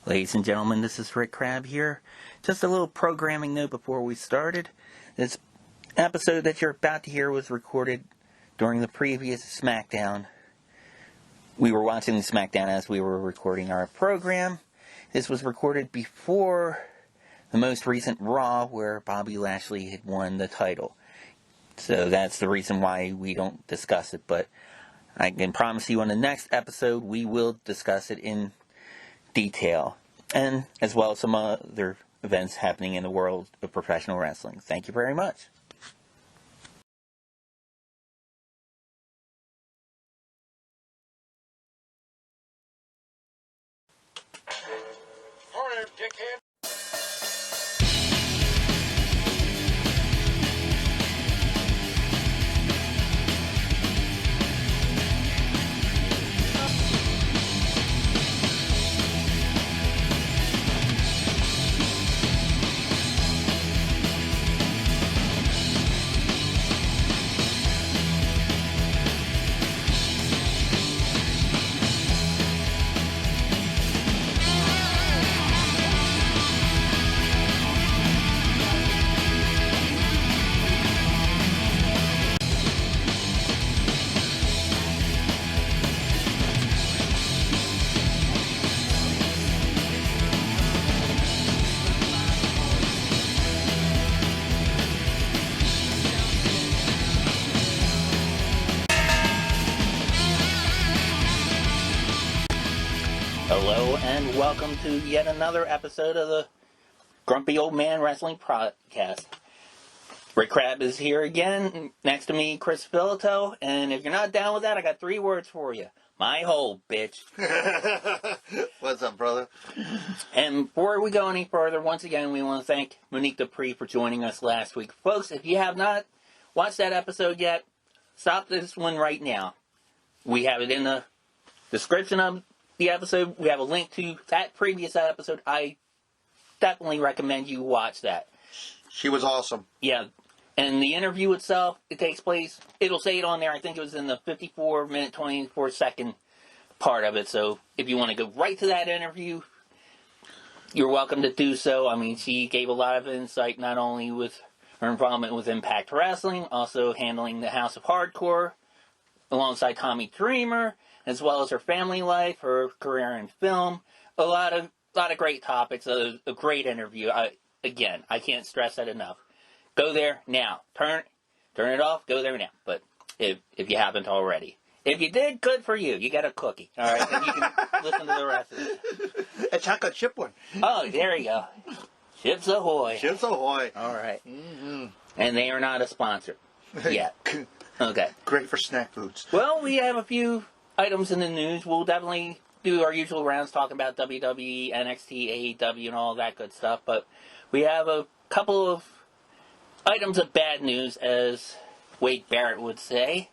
Ladies and gentlemen, this is Rick Crab here. Just a little programming note before we started. This episode that you're about to hear was recorded during the previous SmackDown. We were watching the SmackDown as we were recording our program. This was recorded before the most recent Raw where Bobby Lashley had won the title. So that's the reason why we don't discuss it, but I can promise you on the next episode we will discuss it in detail, and as well as some other events happening in the world of professional wrestling. Thank you very much. All right, dickhead. Hello and welcome to yet another episode of the Grumpy Old Man Wrestling Podcast. Rick Crab is here again, next to me Chris Filato, and if you're not down with that, I got 3 words for you. My hole, bitch. What's up, brother? And before we go any further, once again, we want to thank Monique Dupree for joining us last week. Folks, if you have not watched that episode yet, stop this one right now. We have it in the description of the episode. We have a link to that previous episode. I definitely recommend you watch that. She was awesome. Yeah. And the interview itself, it takes place, it'll say it on there, I think it was in the 54-minute, 24-second part of it. So if you want to go right to that interview, you're welcome to do so. I mean, she gave a lot of insight, not only with her involvement with Impact Wrestling, also handling the House of Hardcore alongside Tommy Dreamer, as well as her family life, her career in film. A lot of great topics, a great interview. Again, I can't stress that enough. Go there now. Turn it off, go there now. But if you haven't already. If you did, good for you. You got a cookie. All right, then you can listen to the rest of it. A chocolate chip one. Oh, there you go. Chips Ahoy. Chips Ahoy. All right. Mm-hmm. And they are not a sponsor yet. Okay. Great for snack foods. Well, we have a few items in the news. We'll definitely do our usual rounds talking about WWE, NXT, AEW, and all that good stuff. But we have a couple of items of bad news, as Wade Barrett would say.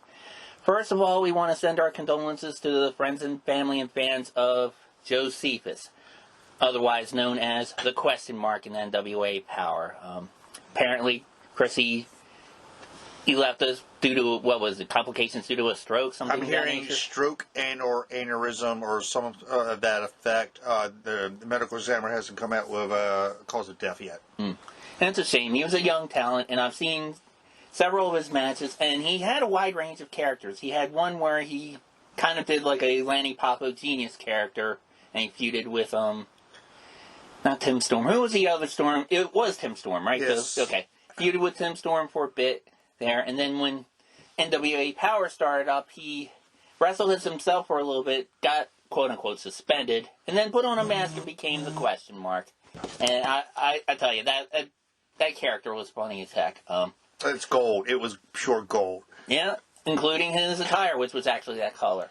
First of all, we want to send our condolences to the friends and family and fans of Joe Cephus, otherwise known as the question mark in NWA Power. Apparently, Chrissy, he left us due to, what was it, complications due to a stroke? Something I'm hearing stroke and or aneurysm or some of that effect. The medical examiner hasn't come out with a cause of death yet. And it's a shame. He was a young talent, and I've seen several of his matches, and he had a wide range of characters. He had one where he kind of did like a Lanny Poffo Genius character, and he feuded with, not Tim Storm. Who was the other Storm? It was Tim Storm, right? Yes. So, okay. Feuded with Tim Storm for a bit there, and then when NWA Power started up, he wrestled as himself for a little bit, got quote-unquote suspended, and then put on a mask and became the question mark. And I tell you, that character was funny as heck. It's gold. It was pure gold. Yeah, including his attire, which was actually that color.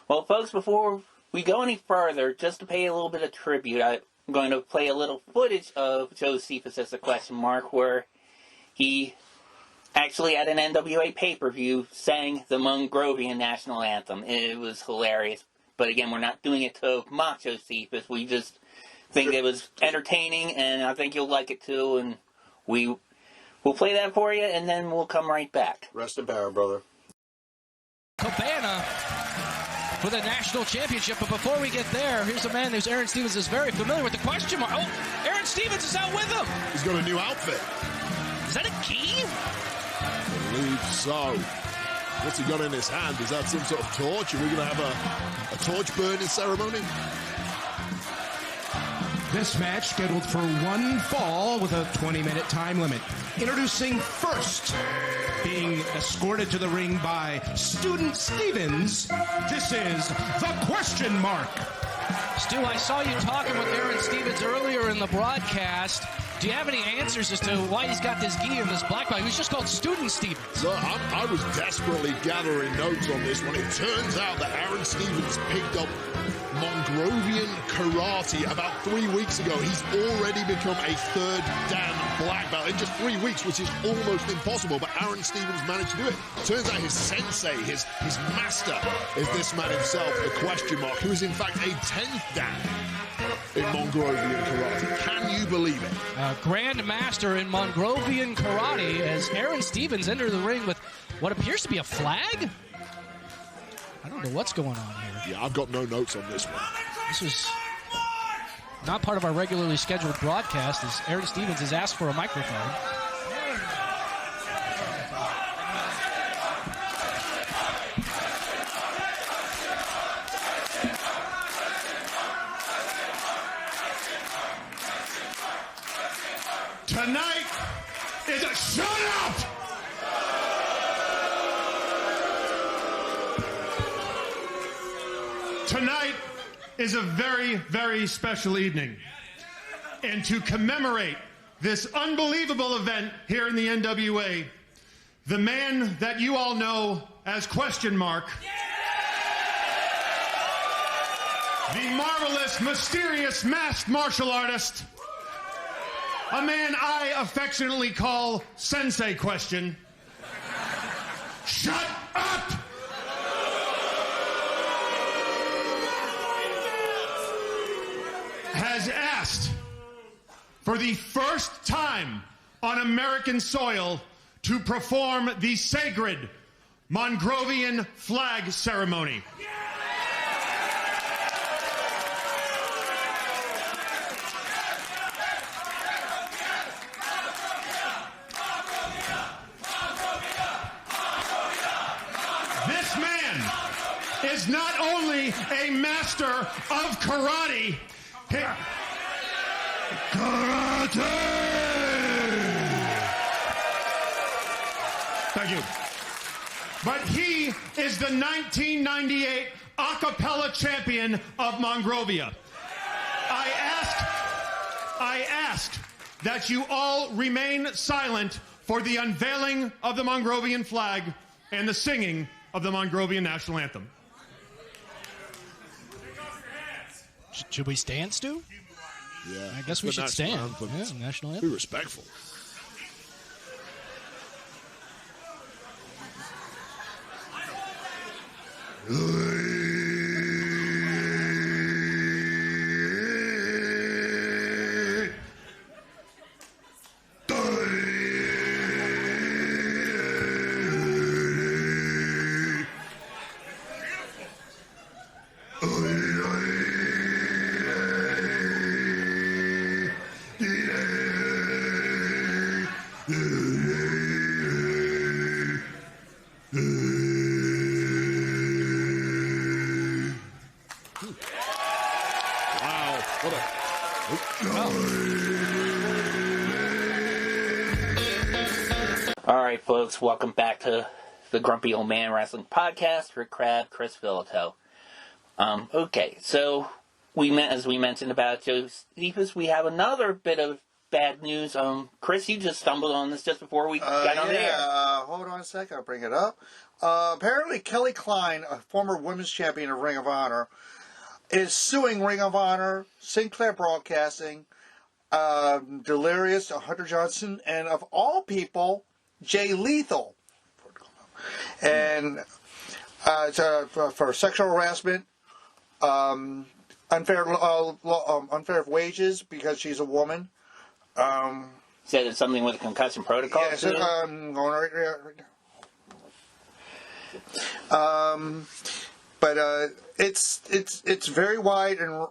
Well, folks, before we go any further, just to pay a little bit of tribute, I'm going to play a little footage of Joe Cephus as a question mark, where he actually at an NWA pay-per-view sang the Mongrovian national anthem. It was hilarious. But again, we're not doing it to mock Joe Cephus. We just think it was entertaining, and I think you'll like it too. And we'll play that for you, and then we'll come right back. Rest in power, brother. Cabana for the national championship. But before we get there, here's a man who's Aaron Stevens is very familiar with the question mark. Oh, Aaron Stevens is out with him. He's got a new outfit. Is that a key? I believe so. What's he got in his hand? Is that some sort of torch? Are we going to have a torch burning ceremony? This match scheduled for one fall with a 20-minute time limit. Introducing first, being escorted to the ring by Student Stevens, this is the question mark. Stu, I saw you talking with Aaron Stevens earlier in the broadcast. Do you have any answers as to why he's got this gi and this black belt? He was just called Student Stevens. Look, I was desperately gathering notes on this one. It turns out that Aaron Stevens picked up Mongrovian karate about 3 weeks ago. He's already become a third dan black belt in just 3 weeks, which is almost impossible, but Aaron Stevens managed to do it. Turns out his sensei, his master, is this man himself, the question mark, who is in fact a 10th dan in Mongrovian karate. Can you believe it? Grand Master in Mongrovian karate as Aaron Stevens entered the ring with what appears to be a flag? I don't know what's going on here. Yeah, I've got no notes on this one. This was not part of our regularly scheduled broadcast as Aaron Stevens has asked for a microphone. Tonight is a shutout! Tonight is a very, very special evening. And to commemorate this unbelievable event here in the NWA, the man that you all know as Question Mark, the marvelous, mysterious, masked martial artist, a man I affectionately call Sensei Question. Shut up! Has asked for the first time on American soil to perform the sacred Mongrovian flag ceremony. This man is not only a master of karate, Thank you. But he is the 1998 a cappella champion of Mongrovia. I ask that you all remain silent for the unveiling of the Mongrovian flag and the singing of the Mongrovian national anthem. Should we stand, Stu? Yeah, I guess we should stand. Anthem. Yeah, national anthem. Be respectful. Alright, folks, welcome back to the Grumpy Old Man Wrestling Podcast. Rick Crab, Chris Filato. Okay, so as we mentioned about Joe Cephus, we have another bit of bad news. Chris, you just stumbled on this just before we got on the air. Hold on a second, I'll bring it up. Apparently, Kelly Kline, a former women's champion of Ring of Honor, is suing Ring of Honor, Sinclair Broadcasting, Delirious, Hunter Johnson, and of all people, Jay Lethal, and for sexual harassment, unfair wages because she's a woman. Said it's something with a concussion protocol. Yes, going right now. But it's very wide and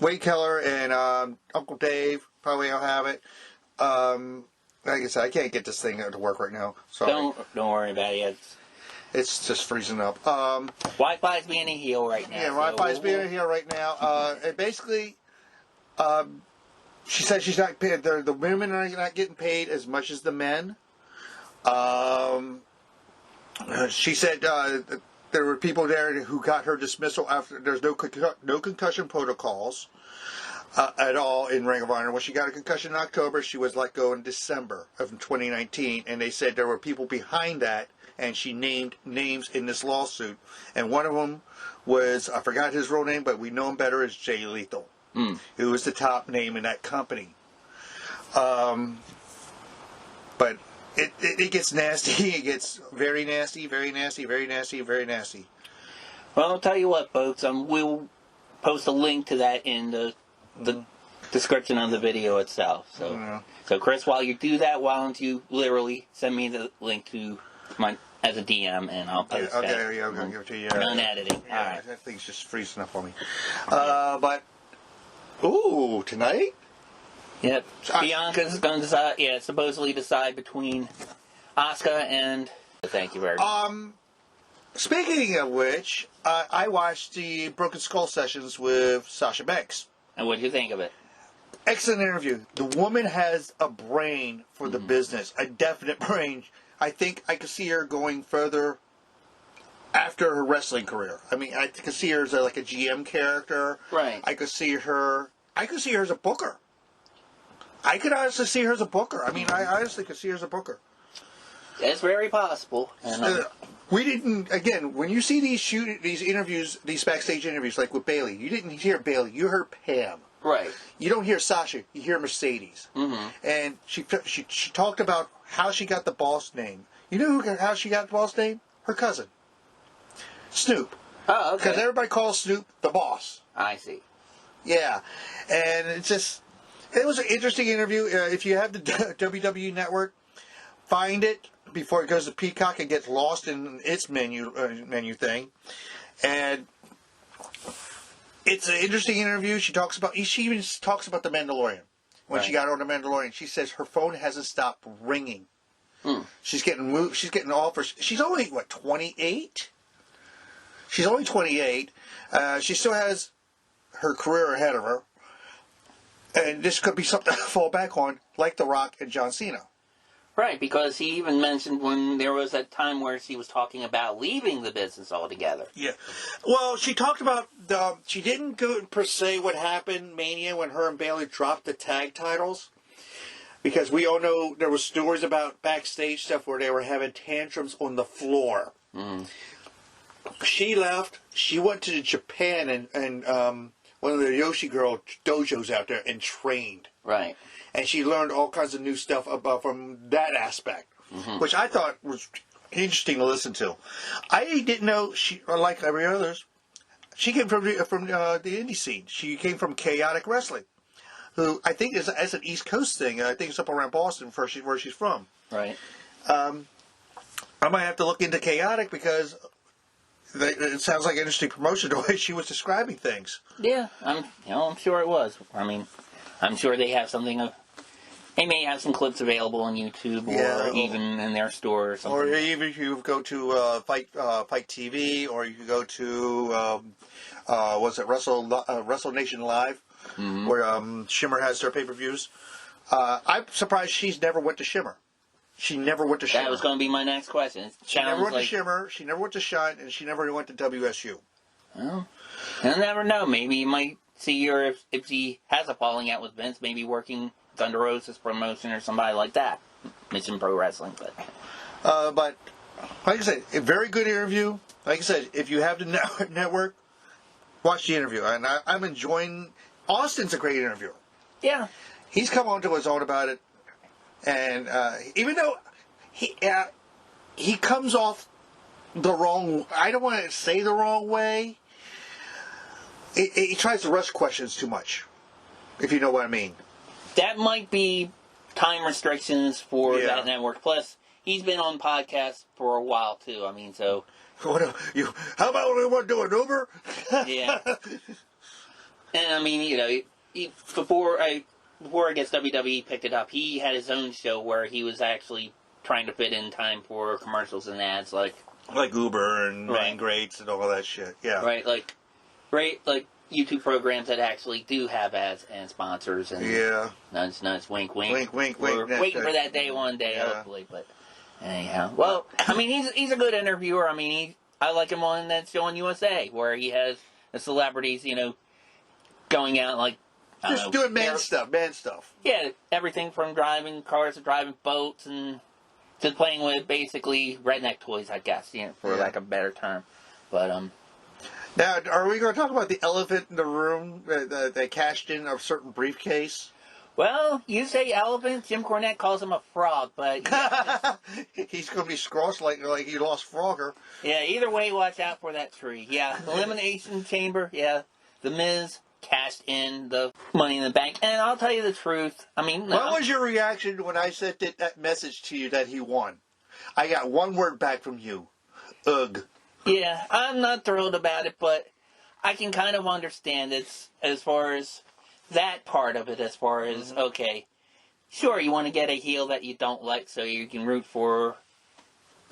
Wade Keller and Uncle Dave probably will have it. Like I said, I can't get this thing to work right now. Sorry. Don't worry about it. It's just freezing up. Wi-Fi's being a heel right now. Yeah, Wi-Fi's being a heel right now. And basically, she said she's not paid. The women are not getting paid as much as the men. She said there were people there who got her dismissal after there's no concussion protocols at all in Ring of Honor. When she got a concussion in October, she was let go in December of 2019, and they said there were people behind that, and she named names in this lawsuit, and one of them was, I forgot his real name, but we know him better as Jay Lethal, who was the top name in that company. But it gets nasty. It gets very nasty, very nasty, very nasty, very nasty. Well, I'll tell you what, folks. We'll post a link to that in the description of the video itself. So Chris, while you do that, why don't you literally send me the link to my as a DM, and I'll post that. Okay, I'm going to give it to you. None editing. Yeah, All right. That thing's just freezing up on me. But, tonight? Yep. Bianca's going to decide, supposedly decide between Asuka and... Thank you very much. Speaking of which, I watched the Broken Skull sessions with Sasha Banks. And what did you think of it? Excellent interview. The woman has a brain for the business, a definite brain. I think I could see her going further after her wrestling career. I mean, I could see her as like a GM character. Right. I could see her as a booker. I could honestly see her as a booker. I mean, I honestly could see her as a booker. It's very possible. We didn't, again, when you see these interviews, these backstage interviews, like with Bayley, you didn't hear Bayley, you heard Pam. Right. You don't hear Sasha, you hear Mercedes. Mm-hmm. And she talked about how she got the boss name. You know how she got the boss name? Her cousin, Snoop. Oh, okay. Because everybody calls Snoop the boss. I see. Yeah. And it was an interesting interview. If you have the WWE Network, find it before it goes to Peacock and gets lost in its menu thing. And it's an interesting interview. She even talks about the Mandalorian. When she got on the Mandalorian, she says her phone hasn't stopped ringing. She's getting moved. She's getting offers. She's only 28. She's only 28. She still has her career ahead of her, and this could be something to fall back on, like The Rock and John Cena. Right, because he even mentioned when there was a time where she was talking about leaving the business altogether. Yeah. Well, she talked about she didn't go per se what happened Mania when her and Bayley dropped the tag titles, because we all know there was stories about backstage stuff where they were having tantrums on the floor. She left. She went to Japan and one of the Yoshi Girl dojos out there and trained. Right. And she learned all kinds of new stuff from that aspect, which I thought was interesting to listen to. I didn't know like every others, she came from the indie scene. She came from Chaotic Wrestling, who I think is an East Coast thing. I think it's up around Boston where she's from. Right. I might have to look into Chaotic because it sounds like an interesting promotion the way she was describing things. Yeah, I'm sure it was. I mean, I'm sure they have something. They may have some clips available on YouTube or even in their store or something. Or even if you go to Fight TV, or you can go to Wrestle Nation Live, where Shimmer has their pay-per-views. I'm surprised she's never went to Shimmer. She never went to Shimmer. That was going to be my next question. She never went to Shimmer. She never went to Shine, and she never went to WSU. Well, you'll never know. Maybe you might see her if she has a falling out with Vince, maybe working Thunder Rosa's promotion or somebody like that. Mission Pro Wrestling, but like I said, a very good interview. Like I said, if you have the network, watch the interview. And I'm enjoying. Austin's a great interviewer. Yeah, he's come on to his own about it, and even though he comes off the wrong, I don't want to say the wrong way. He tries to rush questions too much, if you know what I mean. That might be time restrictions for that network. Plus, he's been on podcasts for a while too. I mean, so How about we want to do an Uber? yeah. And I mean, you know, before I guess WWE picked it up, he had his own show where he was actually trying to fit in time for commercials and ads, like Uber and right. Man Greats and all that shit. Yeah. Right, like YouTube programs that actually do have ads and sponsors and nudge, wink, wink. Wink, wink, We're wink. waiting for that day one day, hopefully. But anyhow, well, I mean, he's a good interviewer. I mean, I like him on that show on USA where he has the celebrities, you know, going out like just doing man stuff. Yeah, everything from driving cars to driving boats and to playing with basically redneck toys, I guess, you know, for lack of a better term. But now, are we going to talk about the elephant in the room that cashed in a certain briefcase? Well, you say elephant, Jim Cornette calls him a frog, but yeah, he's going to be scrossed like he lost Frogger. Yeah, either way, watch out for that tree. Yeah, Elimination Chamber. Yeah, The Miz cashed in the Money in the Bank, and I'll tell you the truth. I mean, what was your reaction when I sent that message to you that he won? I got one word back from you. Ugh. Yeah, I'm not thrilled about it, but I can kind of understand it as far as that part of it, as far as, okay, sure, you want to get a heel that you don't like so you can root for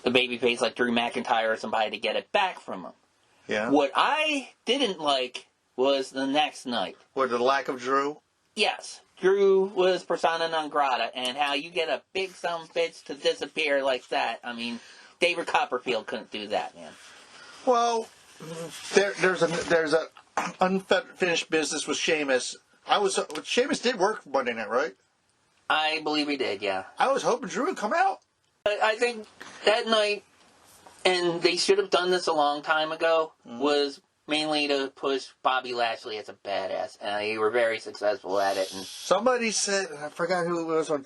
a babyface like Drew McIntyre or somebody to get it back from him. Yeah. What I didn't like was the next night. What, the lack of Drew? Yes. Drew was persona non grata, and how you get a big son of a bitch to disappear like that. I mean, David Copperfield couldn't do that, man. Well, there's a unfinished business with Sheamus. Sheamus did work Monday night, right? I believe he did, yeah. I was hoping Drew would come out. I think that night, and they should have done this a long time ago, was mainly to push Bobby Lashley as a badass, and they were very successful at it. And somebody said, I forgot who it was on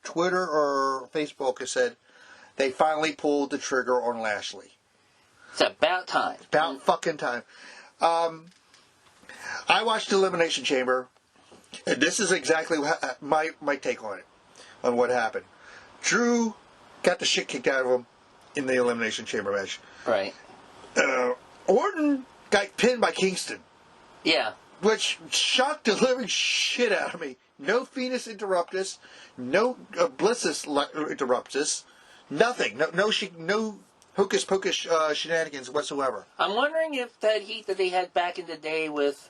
Twitter or Facebook, who said they finally pulled the trigger on Lashley. It's about time. About fucking time. I watched Elimination Chamber, and this is exactly my take on it, on what happened. Drew got the shit kicked out of him in the Elimination Chamber match. Right. Orton got pinned by Kingston. Yeah. Which shocked the living shit out of me. No Venus Interruptus, no Blissus Interruptus, nothing. No hocus pocus shenanigans whatsoever. I'm wondering if that heat that they had back in the day with,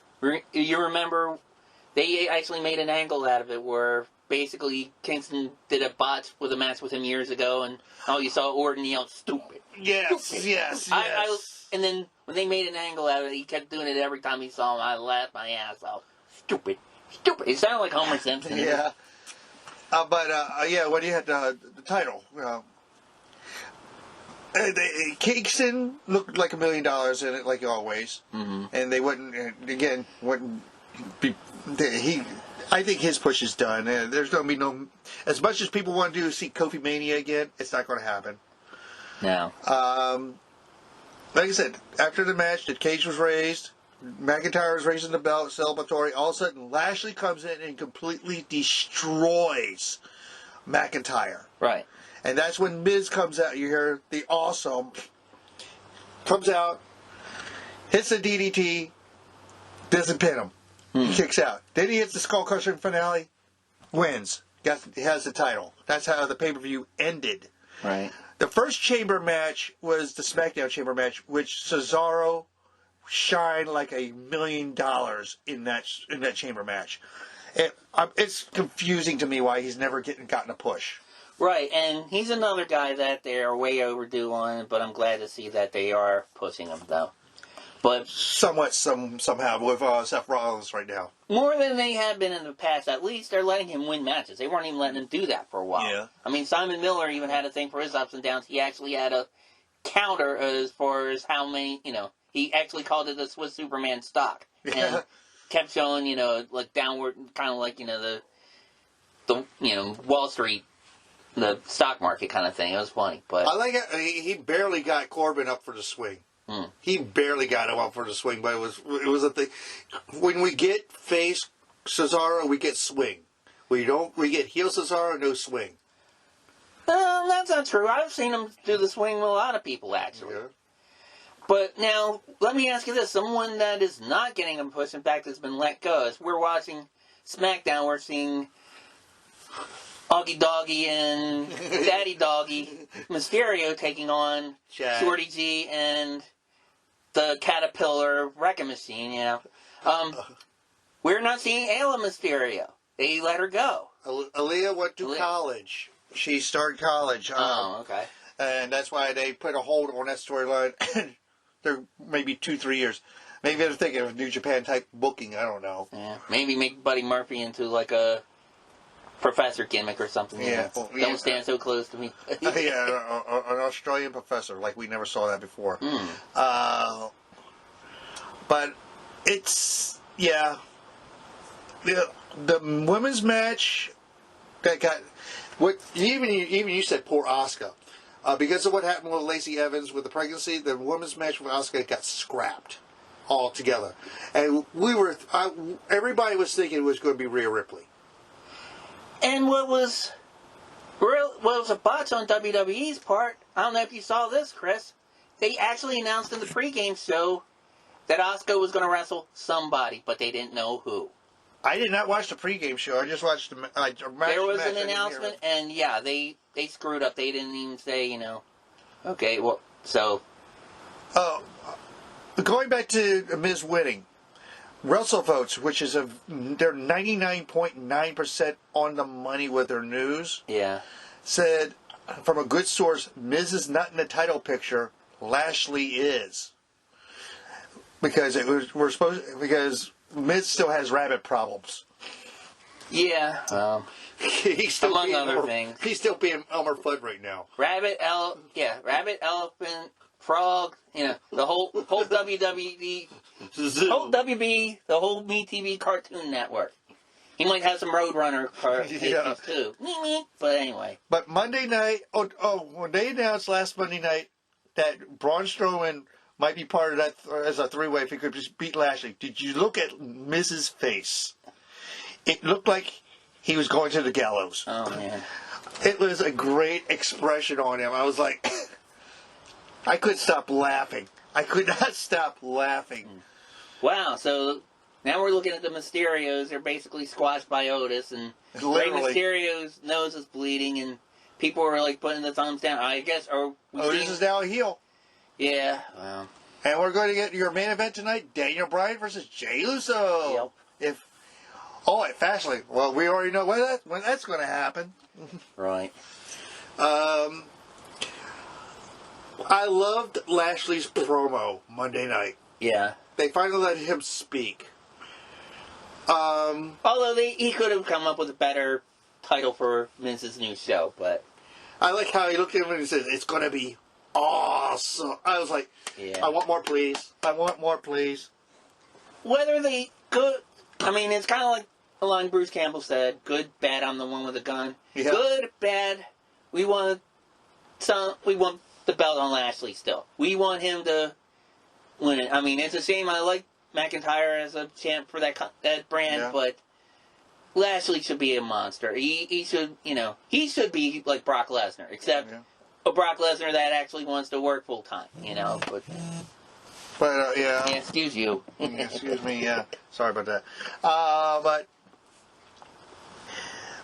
you remember, they actually made an angle out of it where basically Kingston did a botch with a match with him years ago, and you saw Orton yell, "Stupid." Yes, stupid. yes. And then when they made an angle out of it, he kept doing it every time he saw him. I laughed my ass off. Stupid. Stupid. It sounded like Homer Simpson. Yeah. When you had the title, Kingston looked like $1 million in it, like always. Mm-hmm. And they wouldn't be. I think his push is done. There's going to be no. As much as people want to see Kofi Mania again, it's not going to happen. No. Like I said, after the match, the cage was raised. McIntyre was raising the belt, celebratory. All of a sudden, Lashley comes in and completely destroys McIntyre. Right. And that's when Miz comes out. You hear the awesome. Comes out, hits the DDT, doesn't pin him. He kicks out. Then he hits the skull crusher finale, wins. He has the title. That's how the pay-per-view ended. Right. The first chamber match was the SmackDown chamber match, which Cesaro shined like $1 million in that chamber match. It's confusing to me why he's never gotten a push. Right, and he's another guy that they're way overdue on, but I'm glad to see that they are pushing him, though. But somehow with Seth Rollins right now. More than they have been in the past. At least they're letting him win matches. They weren't even letting him do that for a while. Yeah. I mean, Simon Miller even had a thing for his ups and downs. He actually had a counter as far as how many, he actually called it the Swiss Superman stock. Yeah. And kept showing, like downward, kind of like, the Wall Street, the stock market kind of thing. It was funny. But I like it. He barely got Corbin up for the swing. He barely got him up for the swing, but it was a thing. When we get face Cesaro, we get swing. We get heel Cesaro, no swing. That's not true. I've seen him do the swing with a lot of people, actually. Yeah. But now, let me ask you this. Someone that is not getting a push, in fact, has been let go. As we're watching SmackDown, we're seeing Augie Doggy and Daddy Doggy Mysterio taking on Chad. Shorty G and the Caterpillar Wrecking Machine, we're not seeing Ayla Mysterio. They let her go. Aaliyah went to college. She started college. Okay. And that's why they put a hold on that storyline. They're maybe 2-3 years. Maybe they're thinking of New Japan type booking. I don't know. Yeah. Maybe make Buddy Murphy into like a professor gimmick or something. Yeah. Well, don't stand so close to me. Yeah, an Australian professor, like we never saw that before. But it's, yeah. The women's match that got, what even you said poor Asuka. Because of what happened with Lacey Evans with the pregnancy, the women's match with Asuka got scrapped altogether. And everybody was thinking it was going to be Rhea Ripley. And what was a botch on WWE's part, I don't know if you saw this, Chris, they actually announced in the pregame show that Asuka was going to wrestle somebody, but they didn't know who. I did not watch the pregame show. I just watched the match. There was an announcement, and yeah, they screwed up. They didn't even say, okay, well, so. Oh, going back to Miz winning, Wrestle votes, which is they're 99.9% on the money with their news. Yeah. Said from a good source, Miz is not in the title picture. Lashley is, because because Miz still has rabbit problems. Yeah. He's still among other things. He's still being Elmer Fudd right now. Rabbit, elephant, frog, the whole WWE, whole WB, the whole MeTV Cartoon Network. He might have some Roadrunner cartoons too. But anyway. But Monday night, when they announced last Monday night that Braun Strowman might be part of that as a three-way if he could just beat Lashley, did you look at Miz's face? It looked like he was going to the gallows. Oh, man. It was a great expression on him. I was like, I couldn't stop laughing. I could not stop laughing. Wow, so now we're looking at the Mysterios. They're basically squashed by Otis, and Rey Mysterio's nose is bleeding, and people are like putting the thumbs down. I guess, Otis is now a heel. Yeah, well. And we're going to get your main event tonight, Daniel Bryan versus Jey Uso. Yep. At Fastlane. Well, we already know when that's going to happen. Right. I loved Lashley's promo Monday night. Yeah. They finally let him speak. Although he could have come up with a better title for Vince's new show, but I like how he looked at him and he said, "It's going to be awesome." I was like, I want more, please. I want more, please. Whether they could, it's kind of like the line Bruce Campbell said, good, bad, I'm the one with a gun. Yeah. Good, bad, we want the belt on Lashley still. We want him to win it. It's a shame. I like McIntyre as a champ for that brand, but Lashley should be a monster. He should, he should be like Brock Lesnar, except a Brock Lesnar that actually wants to work full time, But yeah. Excuse you. Excuse me, yeah. Sorry about that. But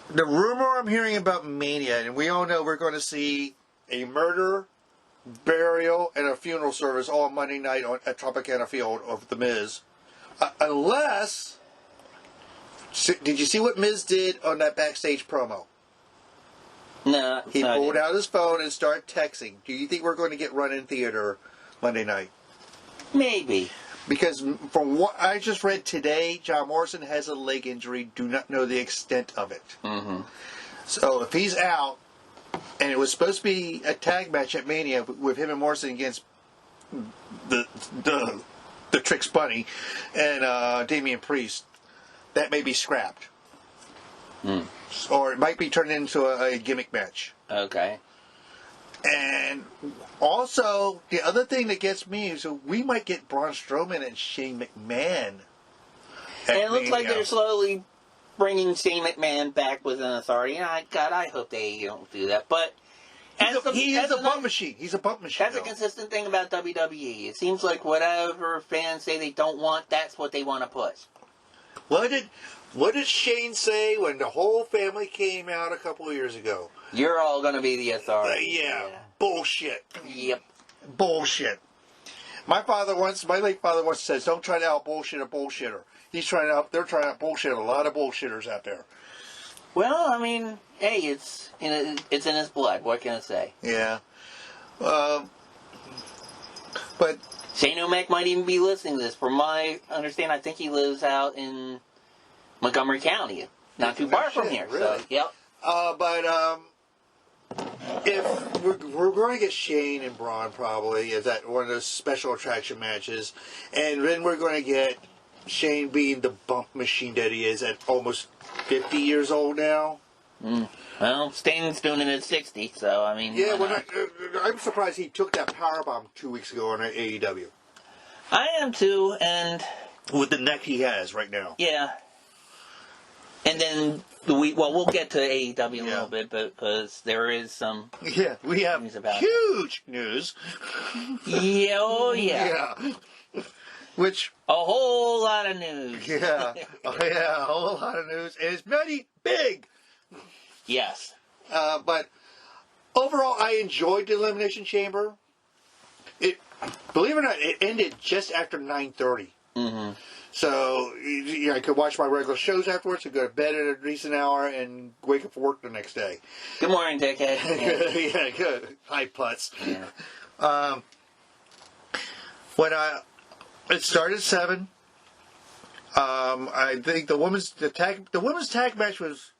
the rumor I'm hearing about Mania, and we all know we're going to see a murder, burial, and a funeral service all Monday night at Tropicana Field of The Miz. Unless... Did you see what Miz did on that backstage promo? No. He pulled out his phone and started texting. Do you think we're going to get run in theater Monday night? Maybe. Because from what I just read today, John Morrison has a leg injury. Do not know the extent of it. Mm-hmm. So if he's out, and it was supposed to be a tag match at Mania with him and Morrison against the Trix Bunny and Damian Priest, that may be scrapped. Or it might be turned into a gimmick match. Okay. And also, the other thing that gets me is we might get Braun Strowman and Shane McMahon. And it looks like they're slowly bringing Shane McMahon back with an authority. God, I hope they don't do that. But He is a bump machine. He's a bump machine. That's a consistent thing about WWE. It seems like whatever fans say they don't want, that's what they want to push. What did Shane say when the whole family came out a couple of years ago? You're all going to be the authority. Yeah, bullshit. Yep. Bullshit. My late father once says, don't try to out bullshit a bullshitter. They're trying to out bullshit a lot of bullshitters out there. Well, I mean, hey, it's in his blood. What can I say? Yeah. But Shane O'Mac might even be listening to this. From my understanding, I think he lives out in Montgomery County, not too far from here. Really? So, yep. If we're going to get Shane and Braun probably as that one of those special attraction matches, and then we're going to get Shane being the bump machine that he is at almost 50 years old now. Well, Stain's doing it at 60, so I mean. Yeah, I'm surprised he took that powerbomb 2 weeks ago on AEW. I am too, and with the neck he has right now. Yeah. And then we'll get to AEW a little bit, because there is some. Yeah, we have news about huge news. Yeah, oh yeah. Yeah. Which a whole lot of news. Yeah, a whole lot of news. And it's very big. Yes. But overall, I enjoyed the Elimination Chamber. Believe it or not, it ended just after 9:30. Mm-hmm. So I could watch my regular shows afterwards and go to bed at a decent hour and wake up for work the next day. Good morning, dickhead. Yeah, good. Hi, putz. Yeah. It started at 7. I think the women's tag match was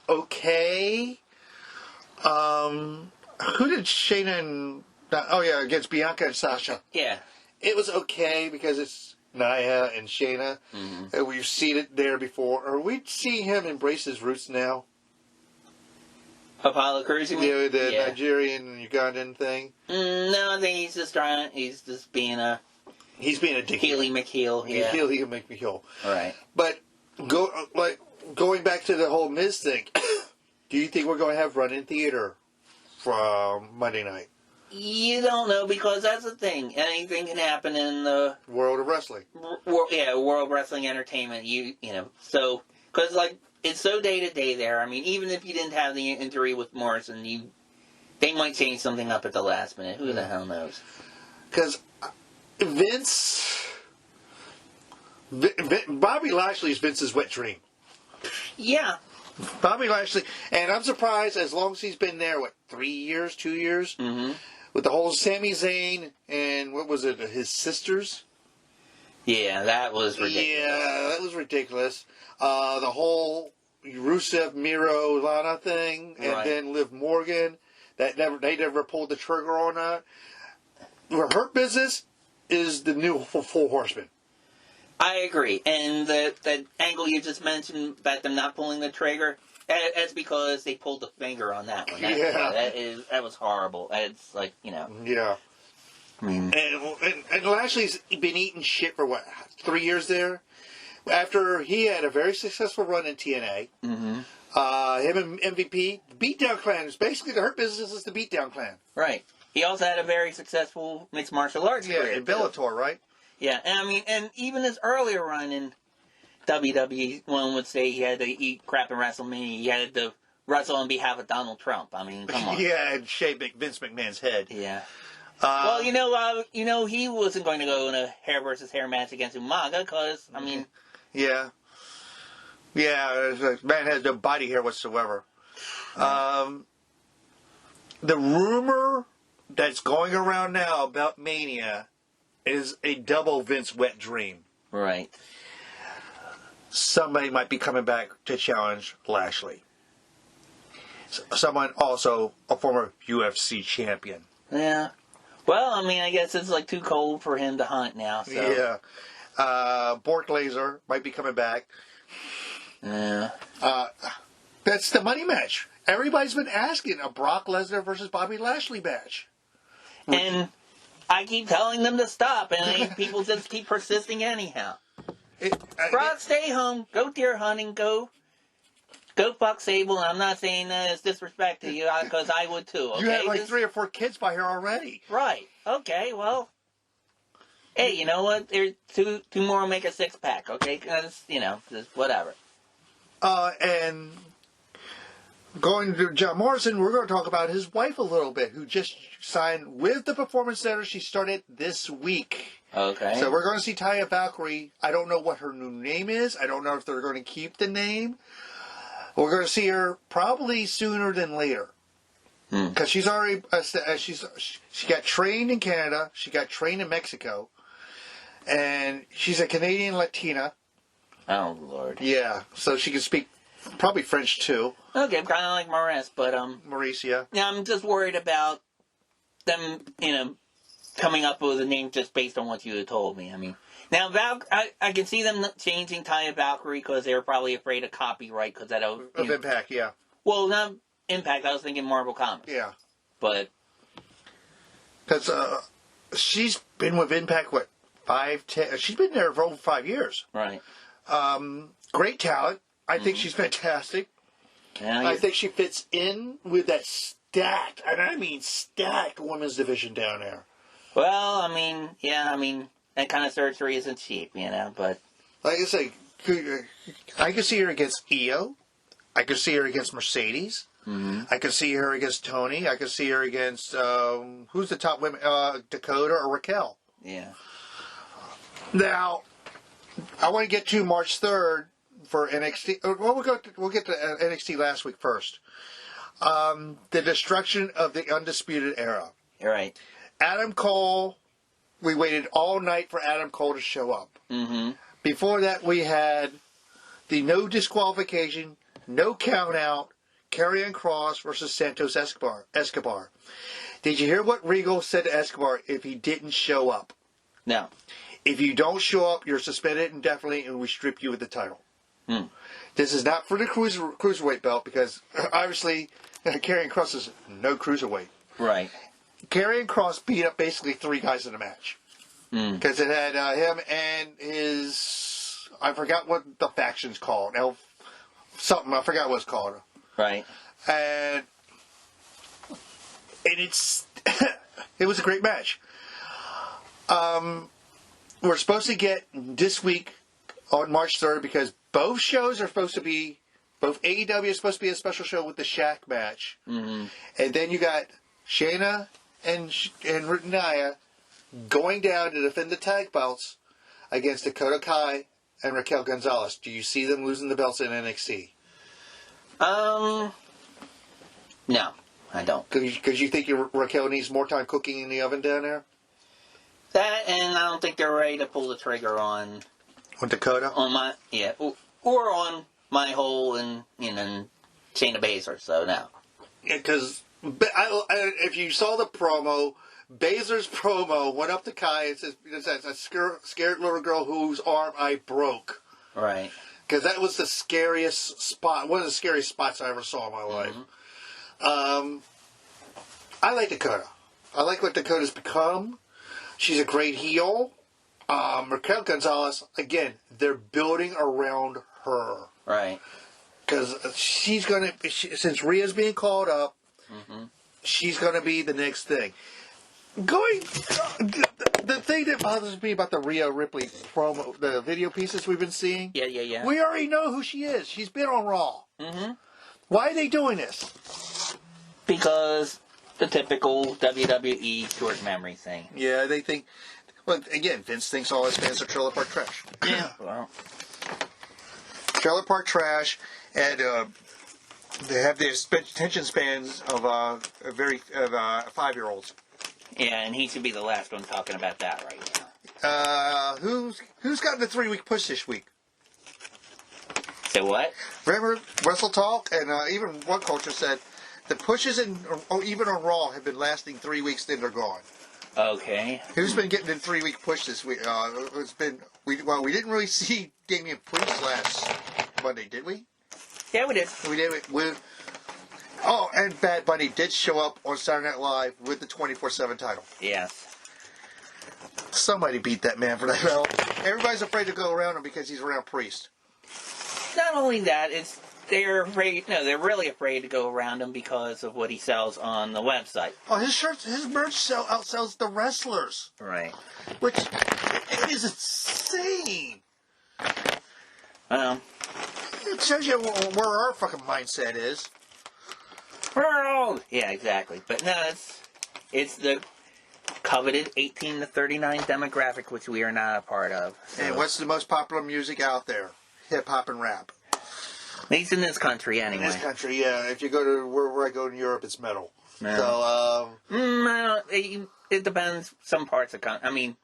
okay. Who did Shayna and against Bianca and Sasha? Yeah. It was okay because it's Nia and Shayna. Mm-hmm. We've seen it there before. Are we seeing him embrace his roots now? Apollo Crews? The Nigerian and Ugandan thing? No, I think he's just being a... He's being a dick. Healy McHeel, yeah. Healy McHeel. Right. But going back to the whole Miz thing, do you think we're going to have run-in theater from Monday night? You don't know, because that's the thing. Anything can happen in the world of wrestling. World Wrestling Entertainment. You know, so because it's so day to day there. I mean, even if you didn't have the injury with Morrison, they might change something up at the last minute. Who the hell knows? Because Bobby Lashley's Vince's wet dream. Yeah. Bobby Lashley, and I'm surprised as long as he's been there, 2 years? Mm-hmm. With the whole Sami Zayn and what was it, his sisters? Yeah, that was ridiculous. Yeah, that was ridiculous. The whole Rusev, Miro, Lana thing, and then Liv Morgan, they never pulled the trigger on that. The Hurt Business is the new Four Horsemen. I agree. And the angle you just mentioned about them not pulling the trigger, that's because they pulled the finger on that one. That was horrible. It's like, Yeah. I mean, and Lashley's been eating shit for 3 years there? After he had a very successful run in TNA, him and MVP, the Beatdown Clan is basically the Hurt Business is the Beatdown Clan. Right. He also had a very successful mixed martial arts career. Yeah, in Bellator, right? Yeah, and even his earlier run in WWE, one would say he had to eat crap in WrestleMania. He had to wrestle on behalf of Donald Trump. I mean, come on. Yeah, and shave Vince McMahon's head. Yeah. Well, he wasn't going to go in a hair versus hair match against Umaga because, I mean... Yeah. Yeah, the man has no body hair whatsoever. The rumor that's going around now about Mania is a double Vince wet dream. Right. Somebody might be coming back to challenge Lashley. Someone also a former UFC champion. Yeah. Well, I mean, I guess it's too cold for him to hunt now. So. Yeah. Bork Laser might be coming back. Yeah. That's the money match. Everybody's been asking a Brock Lesnar versus Bobby Lashley match. And I keep telling them to stop, and people just keep persisting anyhow. Brock, stay home. Go deer hunting. Go go fuck Sable, and I'm not saying that as disrespect to you, because I would too, okay? You had like 3 or 4 kids by her already. Right. Okay, well... Hey, you know what? There's two more will make a 6-pack, okay? Because, just whatever. And going to John Morrison, we're going to talk about his wife a little bit, who just signed with the Performance Center. She started this week. Okay. So we're going to see Taya Valkyrie. I don't know what her new name is. I don't know if they're going to keep the name. We're going to see her probably sooner than later. Because she's already, she got trained in Canada. She got trained in Mexico. And she's a Canadian Latina. Oh, Lord. Yeah, so she can speak probably French, too. Okay, kind of like Maurice, but, Maurice, yeah. Yeah, I'm just worried about them, coming up with a name just based on what you had told me. I mean, now, I can see them changing Taya Valkyrie because they were probably afraid of copyright because that... Of Impact, yeah. Well, not Impact, I was thinking Marvel Comics. Yeah. But... Because she's been with Impact, 10... She's been there for over 5 years. Right. Great talent. I think she's fantastic. Yeah, I think she fits in with that stacked, and I mean stacked, women's division down there. Well, that kind of surgery isn't cheap, but... Like I say, I could see her against Io. I could see her against Mercedes. Mm-hmm. I could see her against Tony. I could see her against, who's the top women? Dakota or Raquel. Yeah. Now, I want to get to March 3rd for NXT. Well, we'll get to NXT last week first. The destruction of the Undisputed Era. You're right. Adam Cole, we waited all night for Adam Cole to show up. Mm-hmm. Before that, we had the no disqualification, no count out, Karrion Kross versus Santos Escobar. Did you hear what Regal said to Escobar if he didn't show up? No. If you don't show up, you're suspended indefinitely and we strip you of the title. This is not for the cruiserweight belt because obviously Karrion Kross is no cruiserweight. Right. Karrion Kross beat up basically 3 guys in the match. Because it had him and his... I forgot what the faction's called. Something. I forgot what it's called. Right. And it's... it was a great match. We're supposed to get this week on March 3rd because both shows are supposed to be... Both AEW is supposed to be a special show with the Shaq match. Mm-hmm. And then you got Shayna and Nia going down to defend the tag belts against Dakota Kai and Raquel Gonzalez. Do you see them losing the belts in NXT? No, I don't. Because you think Raquel needs more time cooking in the oven down there? That, and I don't think they're ready to pull the trigger on Dakota? On my, yeah, or on my whole and Shayna Baszler, so no. Yeah, because if you saw the promo, Baszler's promo went up to Kai and says, "That's a scared little girl whose arm I broke." Right. Because that was the scariest spot, one of the scariest spots I ever saw in my life. Mm-hmm. I like Dakota. I like what Dakota's become. She's a great heel. Raquel Gonzalez, again, they're building around her. Right. Because she's going to, since Rhea's being called up, she's going to be the next thing. The thing that bothers me about the Rhea Ripley promo, the video pieces we've been seeing. Yeah. We already know who she is. She's been on Raw. Mm-hmm. Why are they doing this? Because the typical WWE short memory thing. Yeah, they think. Well, again, Vince thinks all his fans are trailer park trash. Yeah. Well. Trailer park trash, and they have the attention spans of 5-year-olds. Yeah, and he should be the last one talking about that right now. Who's gotten the 3-week push this week? Say what? Remember Wrestle Talk and even One Culture said the pushes even on Raw have been lasting 3 weeks, then they're gone. Okay. Who's been getting a 3-week push this week? It's been we didn't really see Damian Priest last Monday, did we? Yeah, we did. We did. Oh, and Bad Bunny did show up on Saturday Night Live with the 24/7 title. Yes. Somebody beat that man for that belt. Everybody's afraid to go around him because he's around Priest. Not only that, it's they're afraid. No, they're really afraid to go around him because of what he sells on the website. Oh, his shirts, his merch outsells the wrestlers. Right. Which is insane. It shows you where our fucking mindset is. Yeah, exactly. But no, it's the coveted 18 to 39 demographic, which we are not a part of. So. And what's the most popular music out there? Hip hop and rap. At least in this country, anyway. In this country, yeah. If you go to where I go in Europe, it's metal. No. So, it depends. Some parts of country. I mean,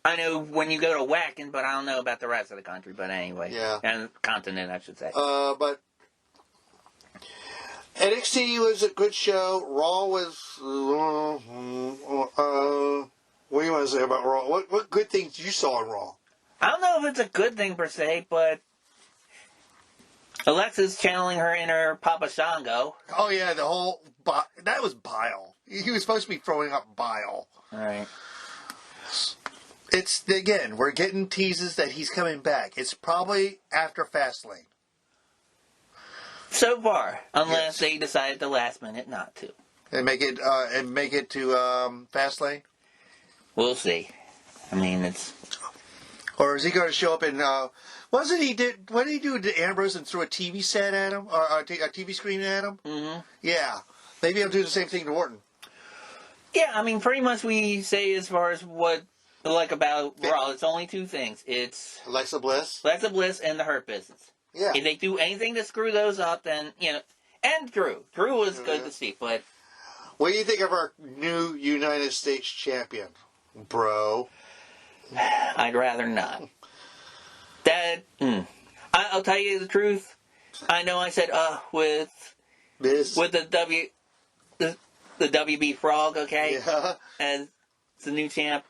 I know when you go to Wacken, but I don't know about the rest of the country. But anyway, yeah, and continent, I should say. But NXT was a good show. Raw was. What do you want to say about Raw? What good things you saw in Raw? I don't know if it's a good thing per se, but Alexa's channeling her inner Papa Shango. Oh yeah, the whole that was bile. He was supposed to be throwing up bile. All right. It's again, we're getting teases that he's coming back. It's probably after Fastlane. So far, unless they decide at the last minute not to, and make it to Fastlane. We'll see. I mean, it's. Or is he going to show up in? What did he do to Ambrose and throw a TV set at him or a TV screen at him? Mm-hmm. Yeah, maybe he'll do the same thing to Orton. Yeah, I mean, pretty much we say as far as what I like about Raw, it's only two things. It's Alexa Bliss, and the Hurt Business. Yeah. If they do anything to screw those up, then and Drew was good to see. But what do you think of our new United States champion, bro? I'd rather not. I'll tell you the truth. I know I said with the WB Frog, okay? Yeah. As the new champ.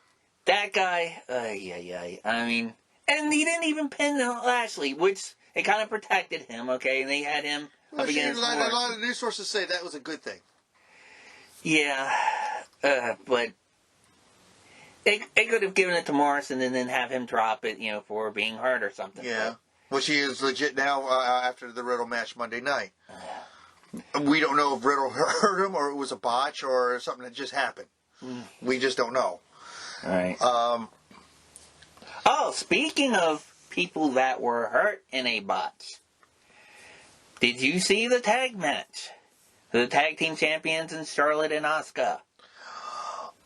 That guy, I mean, and he didn't even pin Lashley, which it kind of protected him, okay? And they had him up against a lot of news sources say that was a good thing. Yeah, but they could have given it to Morrison and then have him drop it, for being hurt or something. Yeah, which he is legit now after the Riddle match Monday night. We don't know if Riddle hurt him or it was a botch or something that just happened. We just don't know. All right. Speaking of people that were hurt in a botch, did you see the tag match? The tag team champions in Charlotte and Asuka.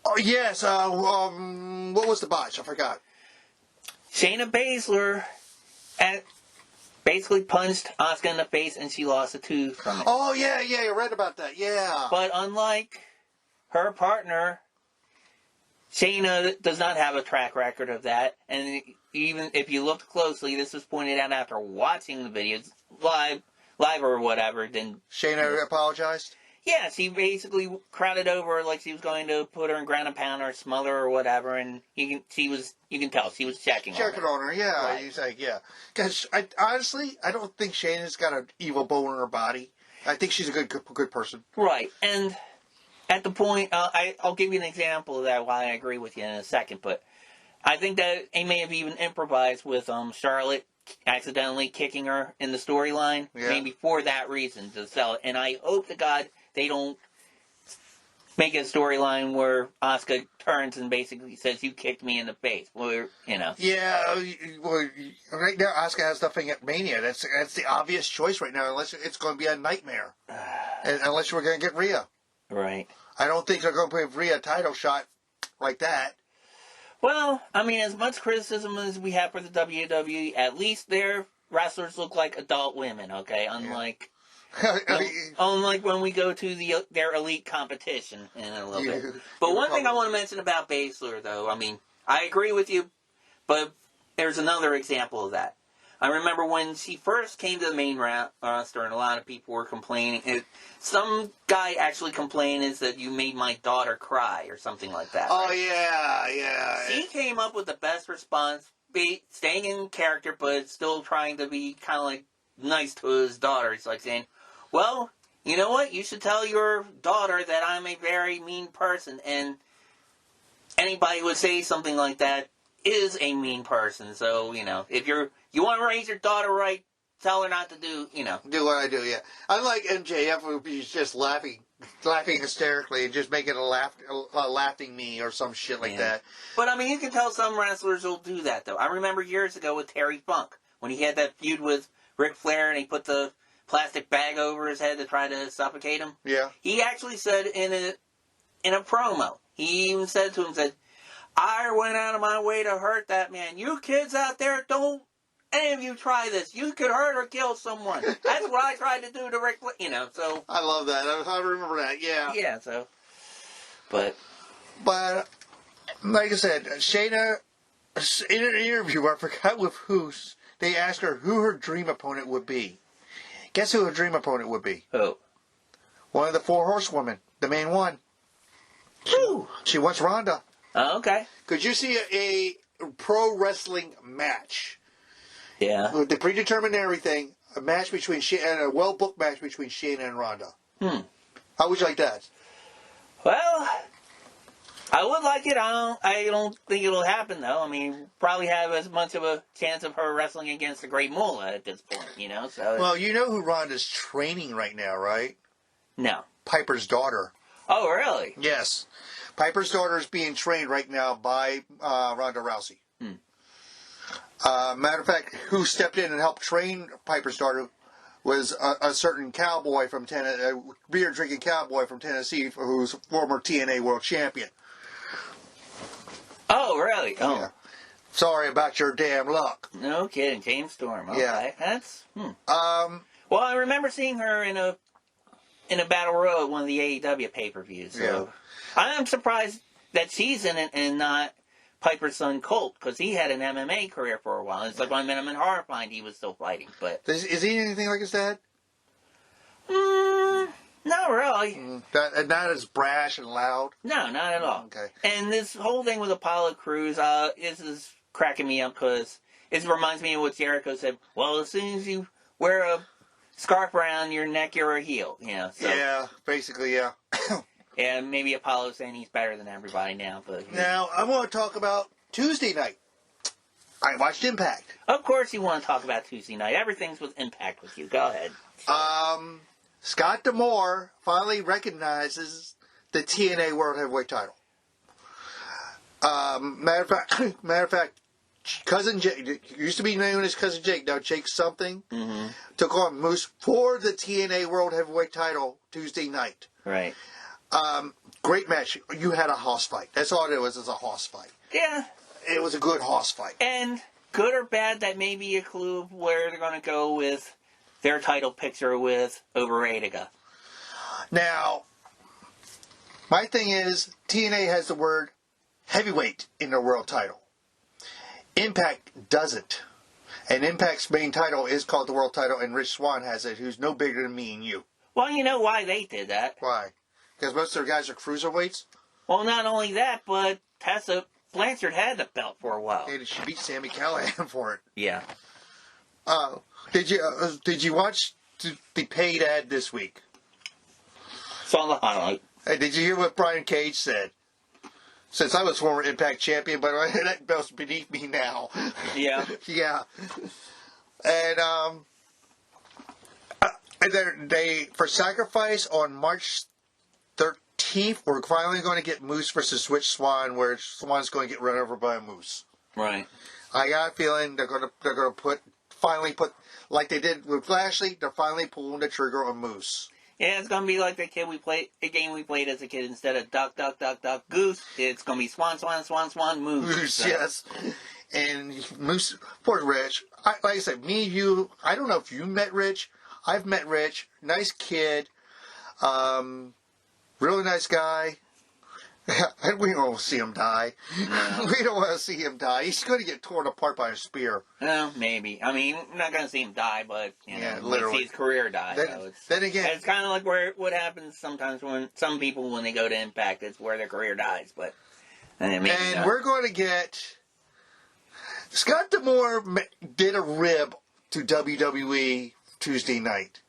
Oh, yes. What was the botch? I forgot. Shayna Baszler basically punched Asuka in the face and she lost a tooth from it. Oh, yeah, I read about that, yeah. But unlike her partner, Shayna does not have a track record of that. And even if you look closely, this was pointed out after watching the videos, live or whatever, then Shayna apologized? Yeah, she basically crowded over like she was going to put her in ground and pound or smother her or whatever, and you can tell she was checking on her. Yeah. Right. He's like, yeah. Because honestly, I don't think Shayna's got an evil bone in her body. I think she's a good person. Right, and at the point, I'll give you an example of that. Why I agree with you in a second, but I think that they may have even improvised with Charlotte accidentally kicking her in the storyline, maybe for that reason to sell it. And I hope to God they don't make a storyline where Asuka turns and basically says, "You kicked me in the face." Well, Yeah, well, right now Asuka has nothing at Mania. That's the obvious choice right now, unless it's going to be a nightmare. And unless we're going to get Rhea. Right. I don't think they're going to put Rhea a title shot like that. Well, I mean, as much criticism as we have for the WWE, at least their wrestlers look like adult women, okay? Unlike unlike when we go to their elite competition in a little bit. But one thing I want to mention about Baszler, though, I mean, I agree with you, but there's another example of that. I remember when she first came to the main roster, and a lot of people were complaining. Some guy actually complained is that you made my daughter cry or something like that. Oh, right? yeah. She came up with the best response, staying in character, but still trying to be kind of like nice to his daughter. It's like saying, well, you know what? You should tell your daughter that I'm a very mean person, and anybody who would say something like that is a mean person. So, if you want to raise your daughter right, tell her not to do, Do what I do, yeah. Unlike MJF, who is just laughing hysterically and just making laughing me or some shit like that. But, I mean, you can tell some wrestlers will do that, though. I remember years ago with Terry Funk, when he had that feud with Ric Flair and he put the plastic bag over his head to try to suffocate him. Yeah. He actually said in a promo, he even said to him, I went out of my way to hurt that man. You kids out there, don't any of you try this. You could hurt or kill someone. That's what I tried to do to Ric Flair, so. I love that. I remember that, yeah. Yeah, so. But, like I said, Shayna, in an interview, I forgot with who's, they asked her who her dream opponent would be. Guess who her dream opponent would be? Who? One of the 4 horsewomen, the main one. She wants Ronda. Oh, okay. Could you see a pro wrestling match? Yeah. With the predetermined everything, a match between and a well-booked match between Shayna and Ronda. How would you like that? Well, I would like it. I don't think it'll happen, though. I mean, probably have as much of a chance of her wrestling against the Great Moolah at this point, so. Well, you know who Ronda's training right now, right? No. Piper's daughter. Oh, really? Yes. Piper's daughter is being trained right now by Ronda Rousey. Matter of fact, who stepped in and helped train Piper's daughter was a certain cowboy from Tennessee, a beer-drinking cowboy from Tennessee, who's former TNA world champion. Oh, really? Oh. Yeah. Sorry about your damn luck. No kidding. James Storm. Okay. Yeah. That's, Well, I remember seeing her in a battle royal at one of the AEW pay-per-views, so. Yeah. I'm surprised that she's in it and not Piper's son Colt, because he had an MMA career for a while. It's like when I met him in Horrifying, he was still fighting. But is he anything like his dad? Not really. Not as brash and loud? No, not at all. Okay. And this whole thing with Apollo Crews, this is cracking me up because it reminds me of what Jericho said. Well, as soon as you wear a scarf around your neck, you're a heel. So. Yeah, basically, yeah. And maybe Apollo's saying he's better than everybody now. But now, I want to talk about Tuesday night. I watched Impact. Of course you want to talk about Tuesday night. Everything's with Impact with you. Go ahead. Scott D'Amore finally recognizes the TNA World Heavyweight title. Matter of fact, Cousin Jake, used to be known as Cousin Jake, now Jake something, took on Moose for the TNA World Heavyweight title Tuesday night. Right. Great match. You had a house fight. That's all it was a house fight. Yeah. It was a good house fight. And good or bad, that may be a clue of where they're going to go with their title picture with Overrated. Now, my thing is, TNA has the word heavyweight in their world title. Impact doesn't. And Impact's main title is called the world title, and Rich Swann has it, who's no bigger than me and you. Well, you know why they did that. Why? Because most of their guys are cruiserweights? Well, not only that, but Tessa Blanchard had the belt for a while. And she beat Sami Callihan for it. Yeah. Did you watch the paid ad this week? Saw the highlight. Hey, did you hear what Brian Cage said? Since I was former Impact champion, but that belt's beneath me now. Yeah. Yeah. And they for Sacrifice on March 13th, we're finally going to get Moose versus Rich Swann, where Swan's going to get run over by a moose. Right. I got a feeling they're going to finally put like they did with Lashley. They're finally pulling the trigger on Moose. Yeah, it's gonna be like the game we played as a kid. Instead of duck, duck, duck, duck, goose, it's gonna be swan, swan, swan, swan, moose. Moose, so. Yes. And Moose, poor Rich. Like I said, me, you. I don't know if you met Rich. I've met Rich. Nice kid. Really nice guy. We don't want to see him die. No. We don't want to see him die. He's going to get torn apart by a spear. Well, maybe. I mean, we're not going to see him die, but literally. See his carear die. Then again, it's kind of like what happens sometimes when some people when they go to Impact, it's where their career dies. But we're going to get Scott D'Amore did a rib to WWE Tuesday night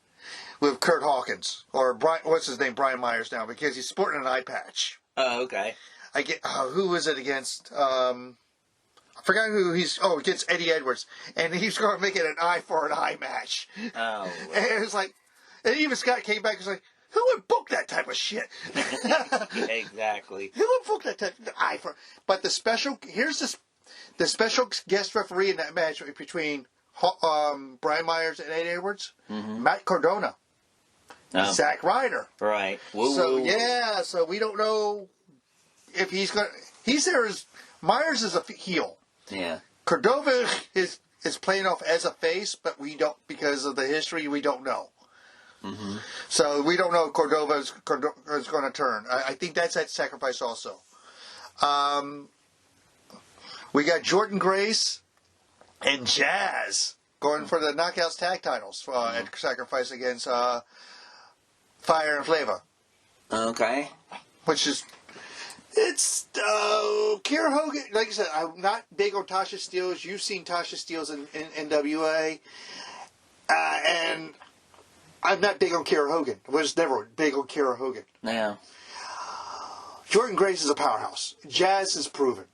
with Kurt Hawkins or what's his name, Brian Myers now, because he's sporting an eye patch. Oh, okay. I get who was it against? I forgot who he's. Oh, against Eddie Edwards, and he's going to make it an eye for an eye match. Oh. And it was like, and even Scott came back and was like, "Who would book that type of shit?" Exactly. Who would book that type of eye for? But the special the special guest referee in that match between Brian Myers and Eddie Edwards, Matt Cardona, Zack Ryder. Right. So we don't know if he's going. He's there as Myers is a heel. Yeah. Cordova is playing off as a face, but we don't, because of the history, we don't know. Mm-hmm. So we don't know if Cordova is going to turn. I think that's at Sacrifice also. We got Jordan Grace and Jazz going for the Knockouts tag titles at Sacrifice against Fire and Flava. Okay. Which is... It's Kiera Hogan. Like I said, I'm not big on Tasha Steelz. You've seen Tasha Steelz in NWA, and I'm not big on Kiera Hogan. I was never big on Kiera Hogan. Yeah. Jordan Grace is a powerhouse. Jazz is proven.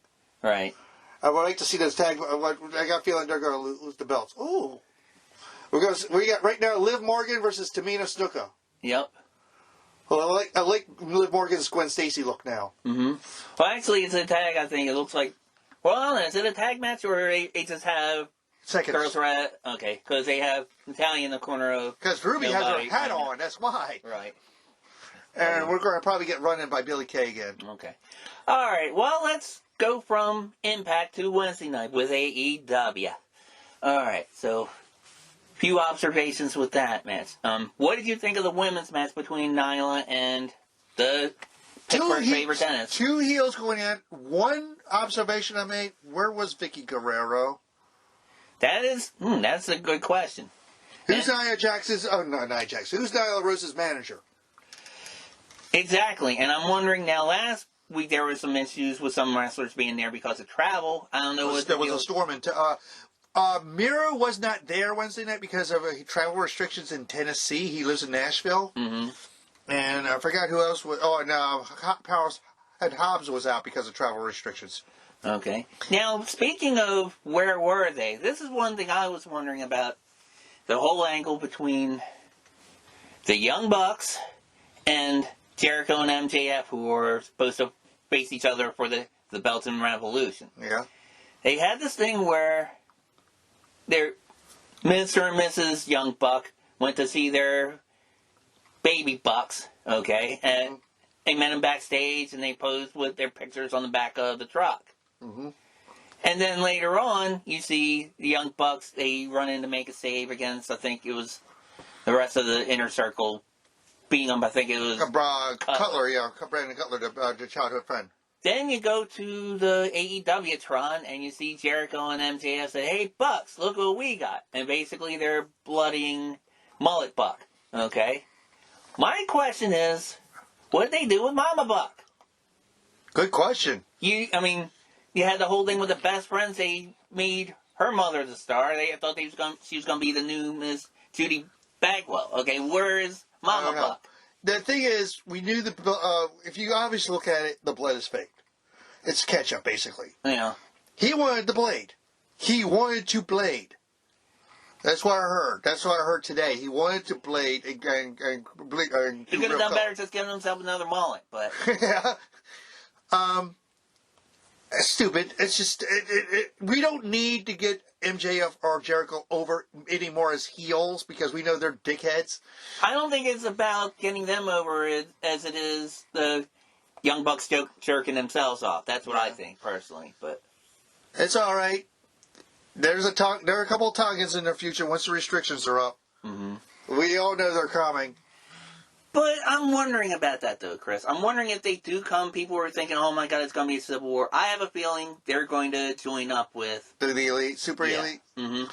Right. I would like to see those tag. I got a feeling they're going to lose the belts. Ooh. We got right now Liv Morgan versus Tamina Snuka. Yep. Well, I like Liv Morgan's Gwen Stacy look now. Mm-hmm. Well, actually, it's a tag. I think it looks like. Well, I don't know. Is it a tag match or they just have seconds? Girls are at okay because they have Natalia in the corner of. Because Ruby has her hat on. That's why. Right. And we're going to probably get run in by Billy Kay again. Okay. All right. Well, let's go from Impact to Wednesday night with AEW. All right. So. Few observations with that match. What did you think of the women's match between Nyla and the Pittsburgh favorite Dennis? Two heels going in. One observation I made: where was Vicky Guerrero? That's a good question. Who's Nia Jax's? Oh, no, Nia Jax. Who's Nyla Rose's manager? Exactly, and I'm wondering now. Last week there were some issues with some wrestlers being there because of travel. I don't know what there was a storm in. Miro was not there Wednesday night because of travel restrictions in Tennessee. He lives in Nashville. Mm-hmm. And I forgot who else was. Oh, no. Hobbs was out because of travel restrictions. Okay. Now, speaking of where were they, this is one thing I was wondering about. The whole angle between the Young Bucks and Jericho and MJF, who were supposed to face each other for the belts in Revolution. Yeah. They had this thing where... Their Mr. and Mrs. Young Buck went to see their baby bucks, okay? And they met them backstage, and they posed with their pictures on the back of the truck. Mm-hmm. And then later on, you see the Young Bucks, they run in to make a save against, I think it was the rest of the Inner Circle beating them. I think it was... Cutler, yeah. Brandon Cutler, the childhood friend. Then you go to the AEW-tron, and you see Jericho and MJF say, "Hey, Bucks, look what we got." And basically they're bloodying Mullet Buck, okay? My question is, what did they do with Mama Buck? Good question. You had the whole thing with the best friends. They made her mother the star. They thought she was going to be the new Miss Judy Bagwell. Okay, where is Mama Buck? The thing is, we knew if you obviously look at it, the blood is fake. It's ketchup, basically. Yeah. He wanted the blade. He wanted to blade. That's what I heard. That's what I heard today. He wanted to blade and he could have done better just giving himself another mullet, but... Yeah. It's stupid. It's just... we don't need to get MJF or Jericho over anymore as heels because we know they're dickheads. I don't think it's about getting them over as it is the Young Bucks jerking themselves off. That's what I think, personally. But it's all right. There are a couple of Tongans in their future once the restrictions are up. Mm-hmm. We all know they're coming. But I'm wondering about that, though, Chris. I'm wondering if they do come, people are thinking, oh, my God, it's going to be a civil war. I have a feeling they're going to join up with... The Elite, Super Elite? Mm-hmm.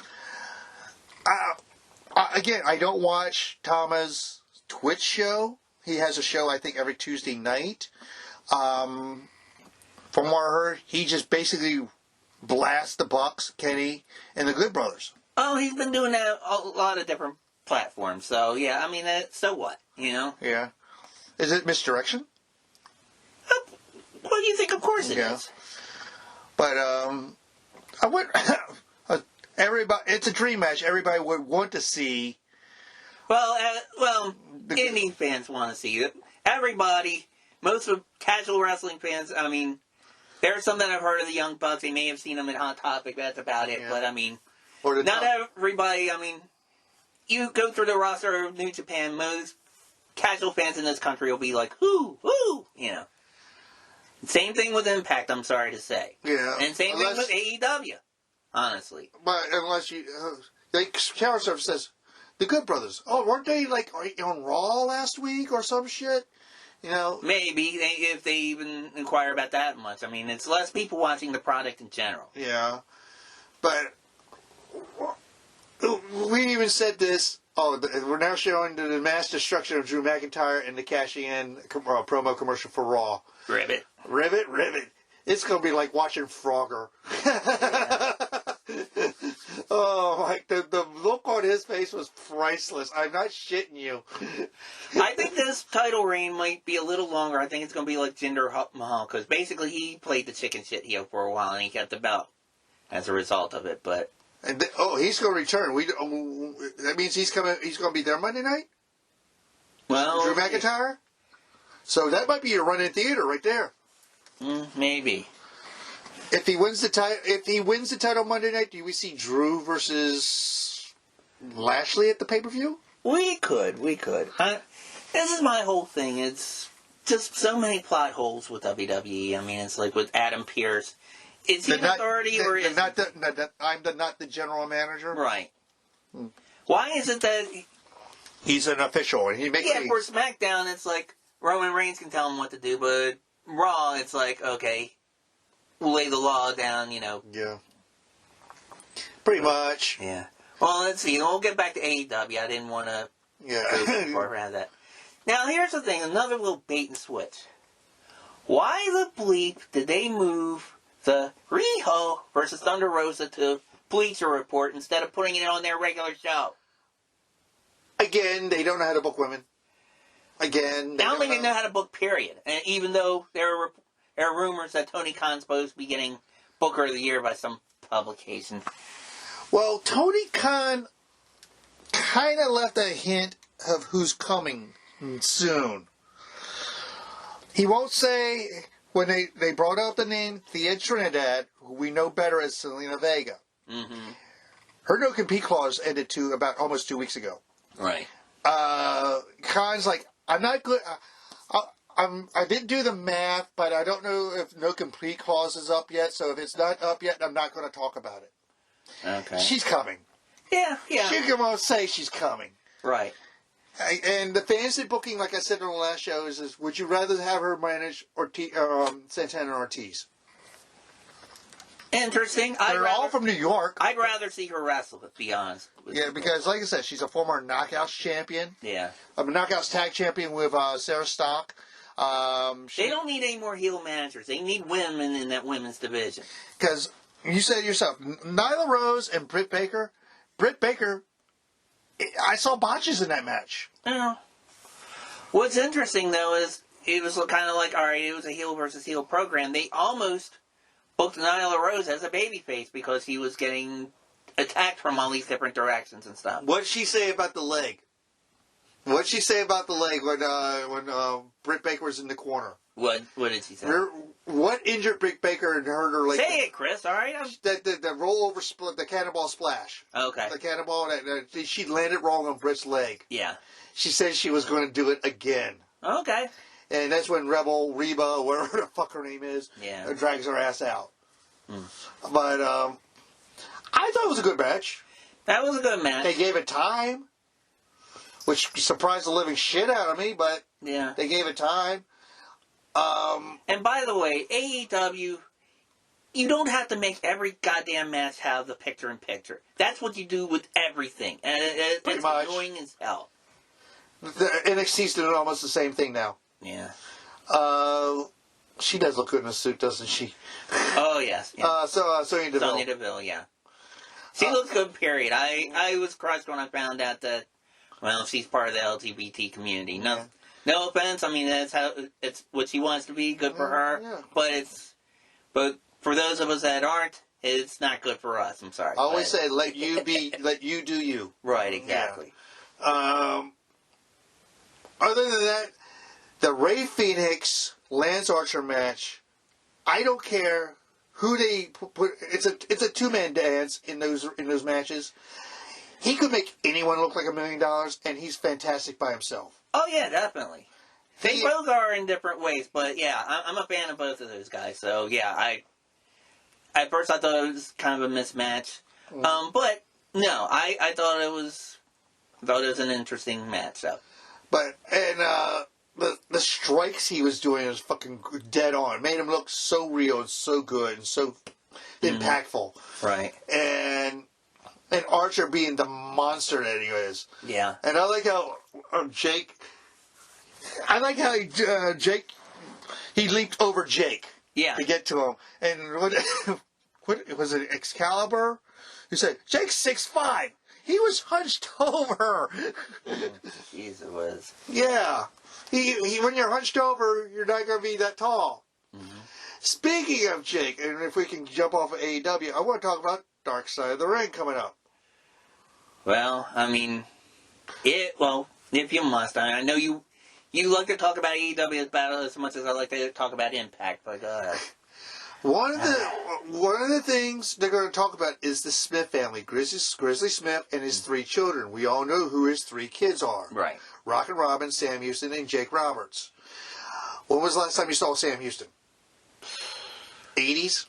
Again, I don't watch Tama's Twitch show. He has a show, I think, every Tuesday night. From what I heard, he just basically blasts the Bucks, Kenny, and the Good Brothers. Oh, he's been doing that a lot of different platforms. So, yeah, I mean, so what, you know? Yeah. Is it misdirection? What do you think? Of course it is. But, I would. Everybody, it's a dream match. Everybody would want to see. Well, indie fans want to see it. Everybody, most of casual wrestling fans. I mean, there are some that I've heard of the Young Bucks. They may have seen them in Hot Topic. That's about it. Yeah. But I mean, not everybody. I mean, you go through the roster of New Japan. Most casual fans in this country will be like, "Whoo, whoo," you know. Same thing with Impact. I'm sorry to say. Yeah. And same thing with AEW. Honestly. But unless you, like, Counter Surf says, the Good Brothers. Oh, weren't they like on Raw last week or some shit? You know. Maybe if they even inquire about that much. I mean, it's less people watching the product in general. Yeah. But we even said this. Oh, we're now showing the mass destruction of Drew McIntyre in the cashing in promo commercial for Raw. Rivet. It's going to be like watching Frogger. Oh, like the look on his face was priceless. I'm not shitting you. I think this title reign might be a little longer. I think it's going to be like Jinder Mahal, because basically he played the chicken shit heel for a while and he got the belt as a result of it. But he's going to return. That means he's coming. He's going to be there Monday night. Well, Drew McIntyre. So that might be your run-in theater right there. Maybe. If he wins the title Monday night, do we see Drew versus Lashley at the pay-per-view? We could. This is my whole thing. It's just so many plot holes with WWE. I mean, it's like with Adam Pearce. Is he an authority or is I'm not the general manager? Right. Why is it that he's an official and he makes? Yeah, for SmackDown, it's like Roman Reigns can tell him what to do, but Raw, it's like, okay, we'll lay the law down, you know. Yeah. Pretty much. Yeah. Well, let's see. We'll get back to AEW. I didn't want to go too far around that. Now, here's the thing. Another little bait and switch. Why the bleep did they move the Riho versus Thunder Rosa to Bleacher Report instead of putting it on their regular show? Again, they don't know how to book women. Again, I don't think they know how to book, period. And even though there are rumors that Tony Khan's supposed to be getting Booker of the Year by some publication. Well, Tony Khan kind of left a hint of who's coming soon. He won't say when they brought out the name Thea Trinidad, who we know better as Selena Vega. Mm-hmm. Her no-compete clause ended about almost 2 weeks ago. Right. Khan's like, I'm not good. I didn't do the math, but I don't know if no complete clause is up yet. So if it's not up yet, I'm not going to talk about it. Okay. She's coming. Yeah. She can almost say she's coming. Right. And the fantasy booking, like I said on the last show, is would you rather have her manage Santana Ortiz? Interesting. They're all from New York. I'd rather see her wrestle, to be honest. Yeah, because like I said, she's a former Knockouts champion. Yeah. A Knockouts tag champion with Sarah Stock. They don't need any more heel managers. They need women in that women's division. Because you said yourself, Nyla Rose and Britt Baker. I saw botches in that match. Yeah. What's interesting, though, is it was kind of like, all right, it was a heel versus heel program. They almost booked Nyla Rose as a babyface because he was getting attacked from all these different directions and stuff. What did she say about the leg? What did she say about the leg when Britt Baker was in the corner? What did she say? What injured Britt Baker and hurt her leg? Say it, Chris. All right. The rollover split, the cannonball splash. Okay. The cannonball. She landed wrong on Britt's leg. Yeah. She said she was going to do it again. Okay. And that's when Reba, whatever the fuck her name is, drags her ass out. But I thought it was a good match. That was a good match. They gave it time, which surprised the living shit out of me, but they gave it time. And by the way, AEW, you don't have to make every goddamn match have the picture-in-picture. That's what you do with everything. And it's annoying as hell. The NXT's doing almost the same thing now. Yeah. She does look good in a suit, doesn't she? Oh, yes. Yeah. Sonya Deville. Sonya Deville, yeah. She looks good, period. I was crushed when I found out that, well, she's part of the LGBT community. No offense. I mean, it's what she wants to be. Good for her. Yeah. But for those of us that aren't, it's not good for us. I'm sorry. I always say, let you do you. Right, exactly. Yeah. Other than that, the Rey Fenix Lance Archer match, I don't care who they put. It's a two-man dance in those matches. He could make anyone look like $1 million, and he's fantastic by himself. Oh yeah, definitely. They both are in different ways, but yeah, I'm a fan of both of those guys. So yeah, at first I thought it was kind of a mismatch, but no, I thought it was an interesting match. So. But the strikes he was doing was fucking dead on. Made him look so real and so good and so impactful. Right. And Archer being the monster that he is. Yeah. And I like how Jake. I like how he leaped over Jake. Yeah. To get to him. And what was it? Excalibur? He said Jake's 6'5". He was hunched over. Jeez, it was. Yeah. He when you're hunched over, you're not going to be that tall. Mm-hmm. Speaking of Jake, and if we can jump off of AEW, I want to talk about Dark Side of the Ring coming up. Well, I mean, if you must. I know you like to talk about AEW about as much as I like to talk about Impact, but One of the things they're going to talk about is the Smith family, Grizzly Smith and his 3 children. We all know who his 3 kids are. Right. Rockin' Robin, Sam Houston, and Jake Roberts. When was the last time you saw Sam Houston? 80s?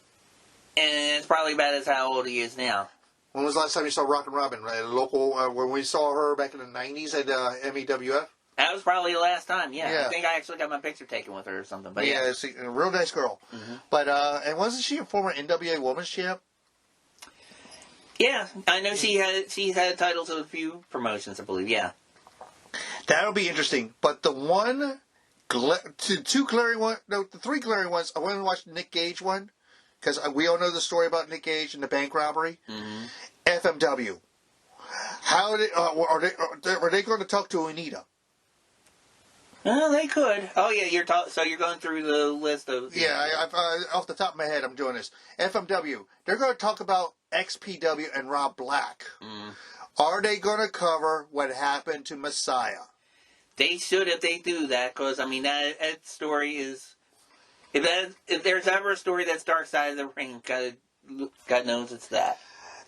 And it's probably about as how old he is now. When was the last time you saw Rockin' Robin? Local, when we saw her back in the 90s at MEWF? That was probably the last time, yeah. I think I actually got my picture taken with her or something. But yeah. See, a real nice girl. Mm-hmm. But, and wasn't she a former NWA Women's Champ? Yeah, I know she's had titles of a few promotions, I believe, yeah. That'll be interesting. But the the 3 glaring ones, I want to watch the Nick Gage one, because we all know the story about Nick Gage and the bank robbery. Mm-hmm. FMW. How are they going to talk to Anita? They could. Oh yeah, so you're going through the list of. Yeah, I off the top of my head, I'm doing this. FMW. They're going to talk about XPW and Rob Black. Mm. Are they going to cover what happened to Messiah? They should if they do that, because I mean that story is. If there's ever a story that's Dark Side of the Ring, God knows it's that.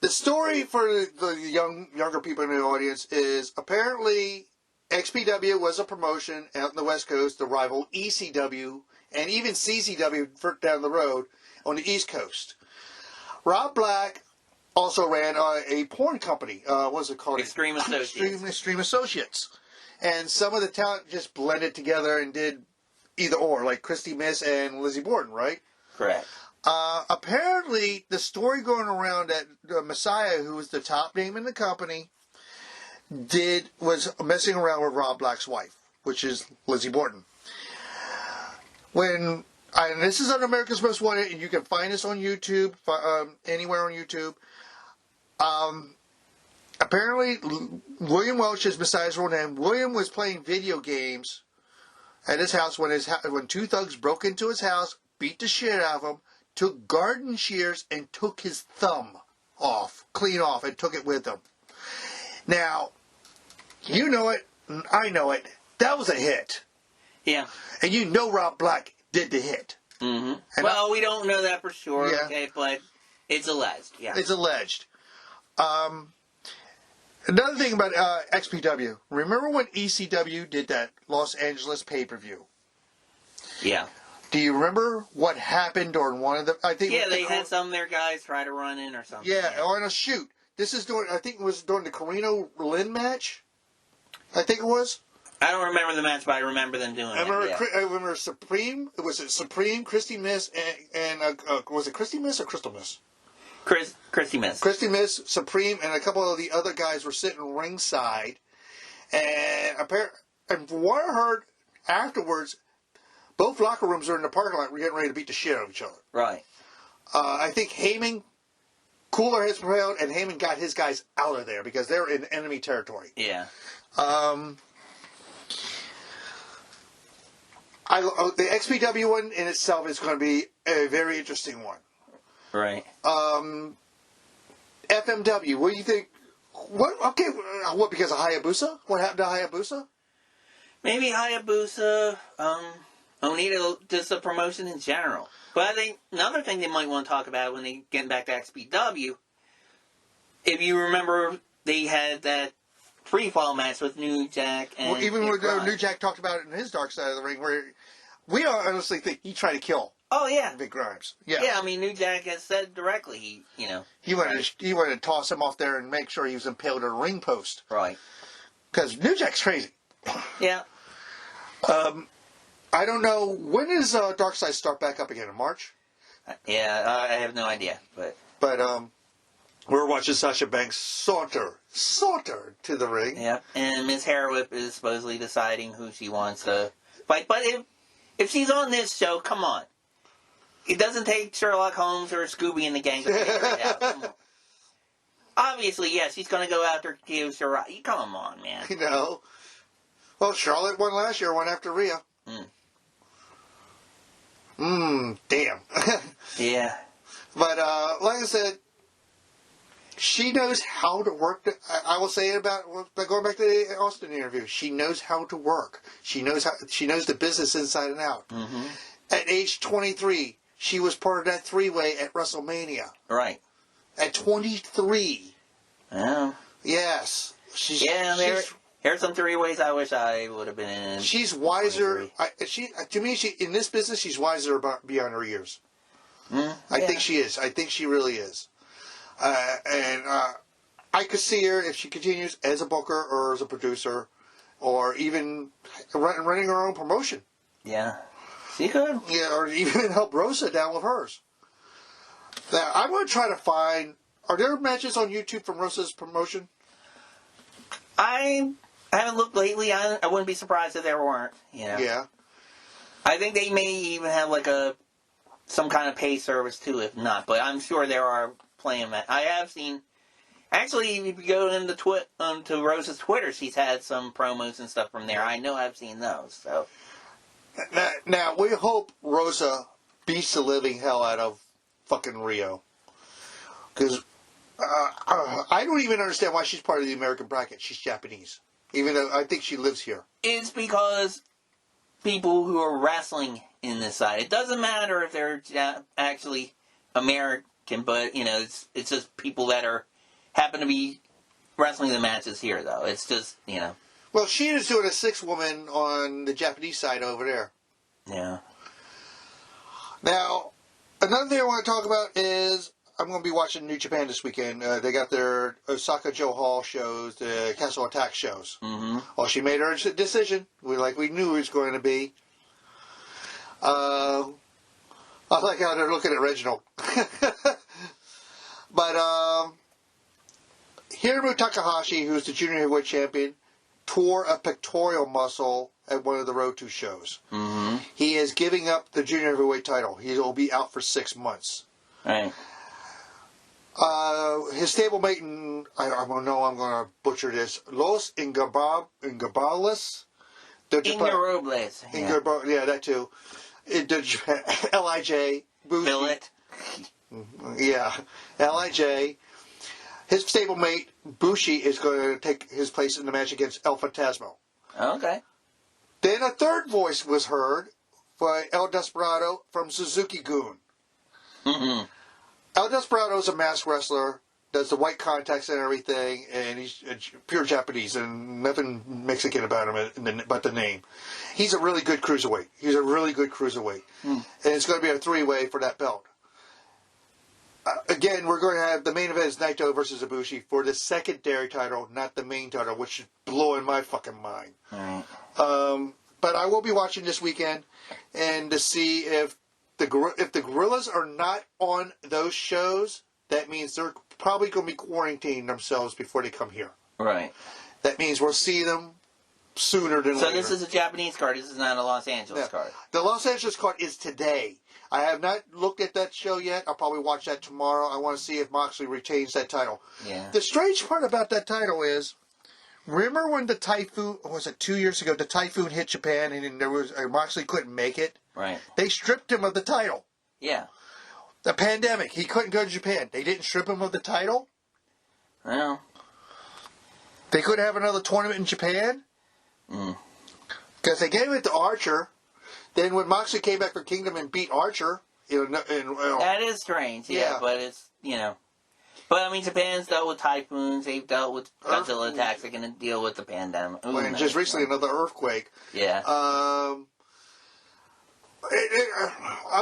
The story for the younger people in the audience is apparently XPW was a promotion out in the West Coast to rival ECW and even CCW down the road on the East Coast. Rob Black also ran a porn company. What was it called? Extreme Associates. Extreme Associates. And some of the talent just blended together and did either or, like Christy Miss and Lizzie Borden, right? Correct. Apparently, the story going around that Messiah, who was the top name in the company, was messing around with Rob Black's wife, which is Lizzie Borden. And this is on America's Most Wanted, and you can find this on YouTube, anywhere on YouTube. Apparently, William Welch is Messiah's real name. William was playing video games at his house when 2 thugs broke into his house, beat the shit out of him, took garden shears and took his thumb clean off, and took it with him. Now, you know it, I know it. That was a hit. Yeah. And you know Rob Black did the hit. Mm-hmm. Well, we don't know that for sure, okay, but it's alleged. Yeah. It's alleged. Another thing about XPW. Remember when ECW did that Los Angeles pay-per-view? Yeah. Do you remember what happened during one of the... they had some of their guys try to run in or something. Yeah, on a shoot. This is I think it was during the Carino Lynn match. I think it was. I don't remember the match, but I remember them doing it. I remember Supreme. Was it Supreme, Christy Miss, and was it Christy Miss or Crystal Miss? Christy Miss. Christy Miss, Supreme, and a couple of the other guys were sitting ringside. And from what I heard afterwards, both locker rooms are in the parking lot. We're getting ready to beat the shit out of each other. Right. I think Heyman, cooler heads prevailed, and Heyman got his guys out of there because they're in enemy territory. Yeah. The XPW one in itself is going to be a very interesting one. Right. FMW, what do you think? What because of Hayabusa? What happened to Hayabusa? Maybe Hayabusa, Onita, just a promotion in general. But I think another thing they might want to talk about when they get back to XPW, if you remember, they had that free-fall match with New Jack and Well, even when Grimes. New Jack talked about it in his Dark Side of the Ring, where we honestly think he tried to kill Oh, yeah. Big Grimes. Yeah. Yeah, I mean, New Jack has said directly, He wanted to toss him off there and make sure he was impaled on a ring post. Right. Because New Jack's crazy. Yeah. I don't know. When does Dark Side start back up again? In March? Yeah, I have no idea, but we're watching Sasha Banks saunter to the ring. yeah. And Miss Hairwhip is supposedly deciding who she wants to fight. But if she's on this show, come on. It doesn't take Sherlock Holmes or Scooby and the gang to figure it out. Come on. Obviously, yes, she's going to go after Kyo Shirai. Come on, man. Well, Charlotte won last year, won after Rhea. Damn. Yeah. But, like I said, she knows how to work. I will say it about going back to the Austin interview. She knows how to work. She knows the business inside and out. Mm-hmm. At age 23, she was part of that three-way at WrestleMania. Right. At 23. Oh. Yes. There's some three ways I wish I would have been in. She's wiser. To me, in this business, she's wiser beyond her years. I think she is. I think she really is. And I could see her, if she continues, as a booker or as a producer, or even running her own promotion. Yeah. She could. Yeah, or even help Rosa down with hers. Now, I'm going to try to find... Are there matches on YouTube from Rosa's promotion? I haven't looked lately. I wouldn't be surprised if there weren't. Yeah. I think they may even have like some kind of pay service too, if not. But I'm sure there are plenty of matches. I have seen. Actually, if you go onto Rosa's Twitter, she's had some promos and stuff from there. I know I've seen those. So. Now we hope Rosa beats the living hell out of fucking Rio, because I don't even understand why she's part of the American bracket. She's Japanese, even though I think she lives here. It's because people who are wrestling in this side. It doesn't matter if they're actually American, but it's just people that happen to be wrestling the matches here. Though it's just Well, she is doing a 6-woman on the Japanese side over there. Yeah. Now, another thing I want to talk about is I'm going to be watching New Japan this weekend. They got their Osaka Joe Hall shows, the Castle Attack shows. Mm-hmm. Well, she made her decision, like we knew it was going to be. I like how they're looking at Reginald. But Hiromu Takahashi, who's the junior heavyweight champion, tore a pectoral muscle at one of the Road to shows. Mm-hmm. He is giving up the junior heavyweight title. He will be out for 6 months. Right. His stablemate, I know I'm going to butcher this, Los Ingobernables. Ingobernables. Yeah, that too. L.I.J. Billet. Yeah, L.I.J. His stablemate, Bushi, is going to take his place in the match against El Fantasmo. Okay. Then a third voice was heard by El Desperado from Suzuki-gun. Mm-hmm. El Desperado is a masked wrestler, does the white contacts and everything, and he's pure Japanese, and nothing Mexican about him but the name. He's a really good cruiserweight. And it's going to be a 3-way for that belt. Again, we're going to have the main event is Naito versus Ibushi for the secondary title, not the main title, which is blowing my fucking mind. Right. But I will be watching this weekend and to see if the Gorillas are not on those shows. That means they're probably going to be quarantining themselves before they come here. Right. That means we'll see them sooner than later. So this is a Japanese card. This is not a Los Angeles card. The Los Angeles card is today. I have not looked at that show yet. I'll probably watch that tomorrow. I want to see if Moxley retains that title. Yeah. The strange part about that title is, remember when the typhoon, was it 2 years ago, the typhoon hit Japan and there was Moxley couldn't make it? Right. They stripped him of the title. Yeah. The pandemic. He couldn't go to Japan. They didn't strip him of the title. Well, they couldn't have another tournament in Japan. Because they gave it to Archer. Then when Moxley came back for Kingdom and beat Archer, that is strange. Yeah, but it's But I mean, Japan's dealt with typhoons. They've dealt with Godzilla attacks. They're going to deal with the pandemic. And just recently, another earthquake. Yeah. I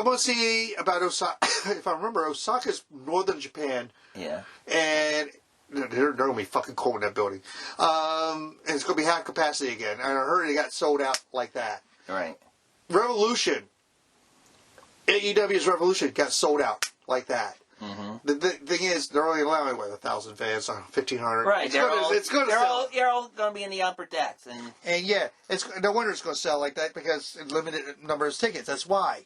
want to see about Osaka. If I remember, Osaka's northern Japan. Yeah. And they're going to be fucking cold in that building. And it's going to be half capacity again. And I heard it got sold out like that. Right. Revolution. AEW's Revolution got sold out like that. Mm-hmm. The thing is, they're only allowing, 1,000 fans, 1,500. Right. They're all going to be in the upper decks. And yeah, it's no wonder it's going to sell like that because limited number of tickets. That's why.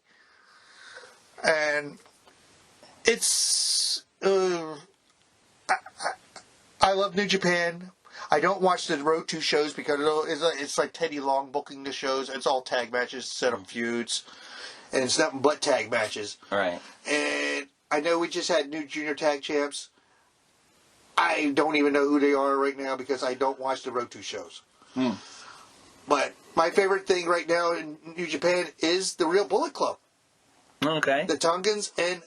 And it's... I love New Japan. I don't watch the Road 2 shows because it's like Teddy Long booking the shows. It's all tag matches instead of feuds. And it's nothing but tag matches. Right. And I know we just had new junior tag champs. I don't even know who they are right now because I don't watch the Road 2 shows. But my favorite thing right now in New Japan is the Real Bullet Club. Okay. The Tongans and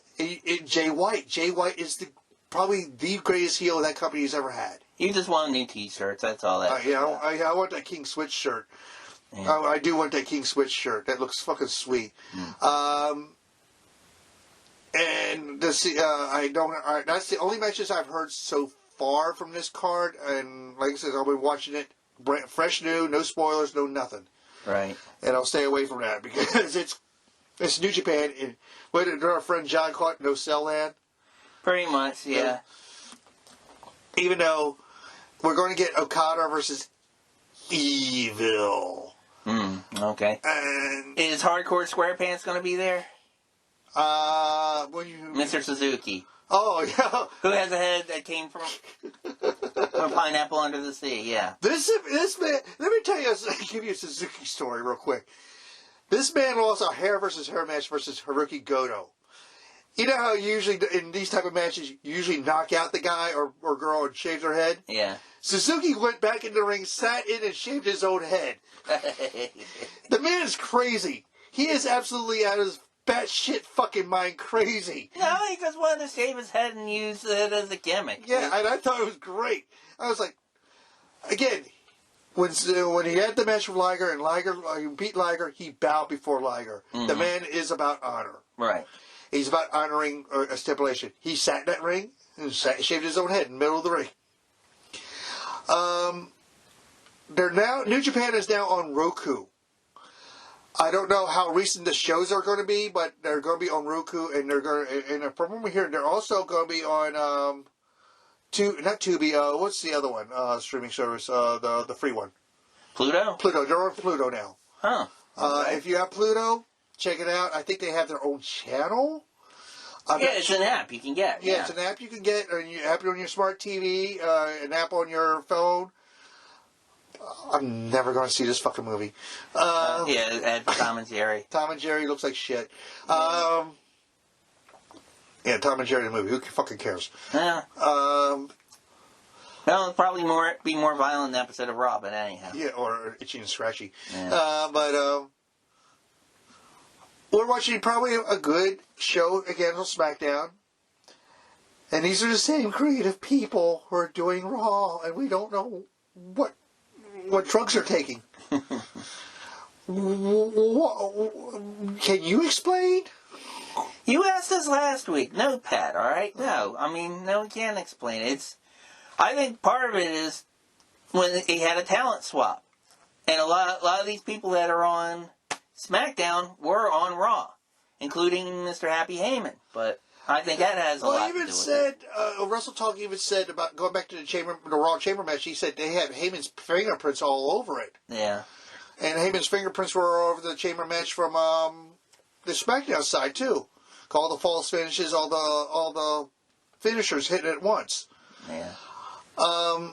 Jay White. Jay White is probably the greatest heel that company's ever had. You just want new T-shirts. That's all that. I want that King Switch shirt. Yeah. I do want that King Switch shirt. That looks fucking sweet. And that's the only matches I've heard so far from this card. And like I said, I'll be watching it fresh, new, no spoilers, no nothing. Right. And I'll stay away from that because it's New Japan. And what did our friend John call it? No sell land. Pretty much, yeah. Even though we're going to get Okada versus Evil. Okay. And is Hardcore Square Pants going to be there? Mr. Suzuki. Oh, yeah. Who has a head that came from a pineapple under the sea, yeah. This man, let me tell you, give you a Suzuki story real quick. This man lost a hair versus hair match versus Hiroki Goto. You know how usually in these type of matches, you usually knock out the guy or girl and shave their head? Yeah. Suzuki went back in the ring, sat in and shaved his own head. The man is crazy. He is absolutely out of his batshit fucking mind crazy. No, he just wanted to shave his head and use it as a gimmick. Yeah, and I thought it was great. I was like, again, when he had the match with Liger and Liger beat Liger, he bowed before Liger. The man is about honor. Right. He's about honoring a stipulation. He sat in that ring and shaved his own head in the middle of the ring. New Japan is now on Roku. I don't know how recent the shows are going to be, but they're going to be on Roku, and from what we hear, they're also going to be on not Tubi. What's the other one? Streaming service, the free one. Pluto. They're on Pluto now. Huh. Okay. If you have Pluto, check it out. I think they have their own channel. It's an app you can get. Yeah, it's an app you can get. And you have it on your smart TV, an app on your phone. I'm never going to see this fucking movie. At Tom and Jerry. Tom and Jerry looks like shit. Tom and Jerry the movie. Who fucking cares? Yeah. Well, it'll probably be more violent than an episode of Raw, but anyhow. Yeah, or Itchy and Scratchy. Yeah. We're watching probably a good show again on SmackDown. And these are the same creative people who are doing Raw, and we don't know what drugs are taking. Can you explain? You asked us last week. No, Pat, all right? No. I mean, no, we can't explain it. I think part of it is when he had a talent swap. And a lot of these people that are on SmackDown were on Raw, including Mr. Happy Heyman. But I think that has a lot to do with it. Wrestle Talk even said about going back to the Raw Chamber match, he said they had Heyman's fingerprints all over it. Yeah. And Heyman's fingerprints were all over the Chamber match from the SmackDown side, too. All the false finishes, all the finishers hitting at once. Yeah. I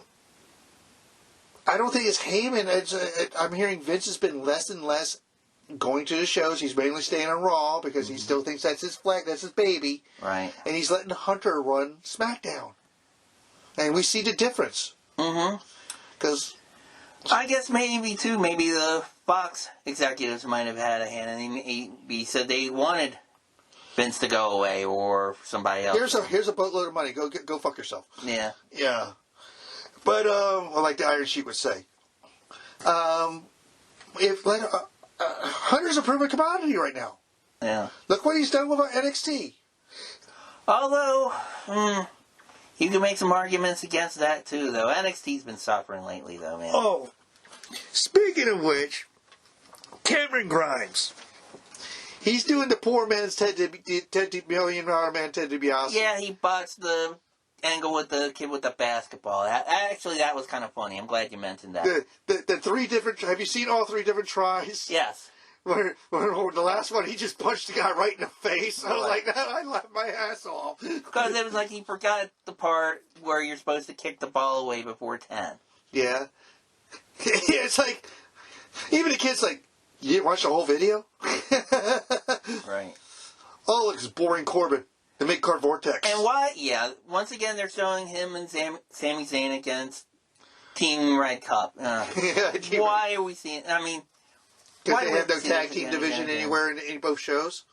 don't think it's Heyman. I'm hearing Vince has been less and less going to the shows. He's mainly staying on Raw because he still thinks that's his flag, that's his baby. Right. And he's letting Hunter run SmackDown. And we see the difference. Mm-hmm. Because I guess maybe the Fox executives might have had a hand in it. He said they wanted Vince to go away or somebody else. Here's a boatload of money. Go fuck yourself. Yeah. Yeah. But like the Iron Sheik would say, Hunter's a proven commodity right now. Yeah. Look what he's done with NXT. Although, you can make some arguments against that too, though. NXT's been suffering lately, though, man. Oh, speaking of which, Cameron Grimes. He's doing the poor man's $10 million man Ted DiBiase. Yeah, he botched the angle with the kid with the basketball. Actually, that was kind of funny. I'm glad you mentioned that. The three different... Have you seen all three different tries? Yes. Where the last one, he just punched the guy right in the face. I was like, I laughed my ass off. Because it was like he forgot the part where you're supposed to kick the ball away before 10. Yeah. It's like... Even the kid's like, you didn't watch the whole video? Right. Oh, look, it's boring Corbin. The mid-card vortex. And why? Yeah, once again, they're showing him and Sami Zayn against Team Red Cup. Why are we seeing... I mean... Because they have no tag team division anywhere in both shows?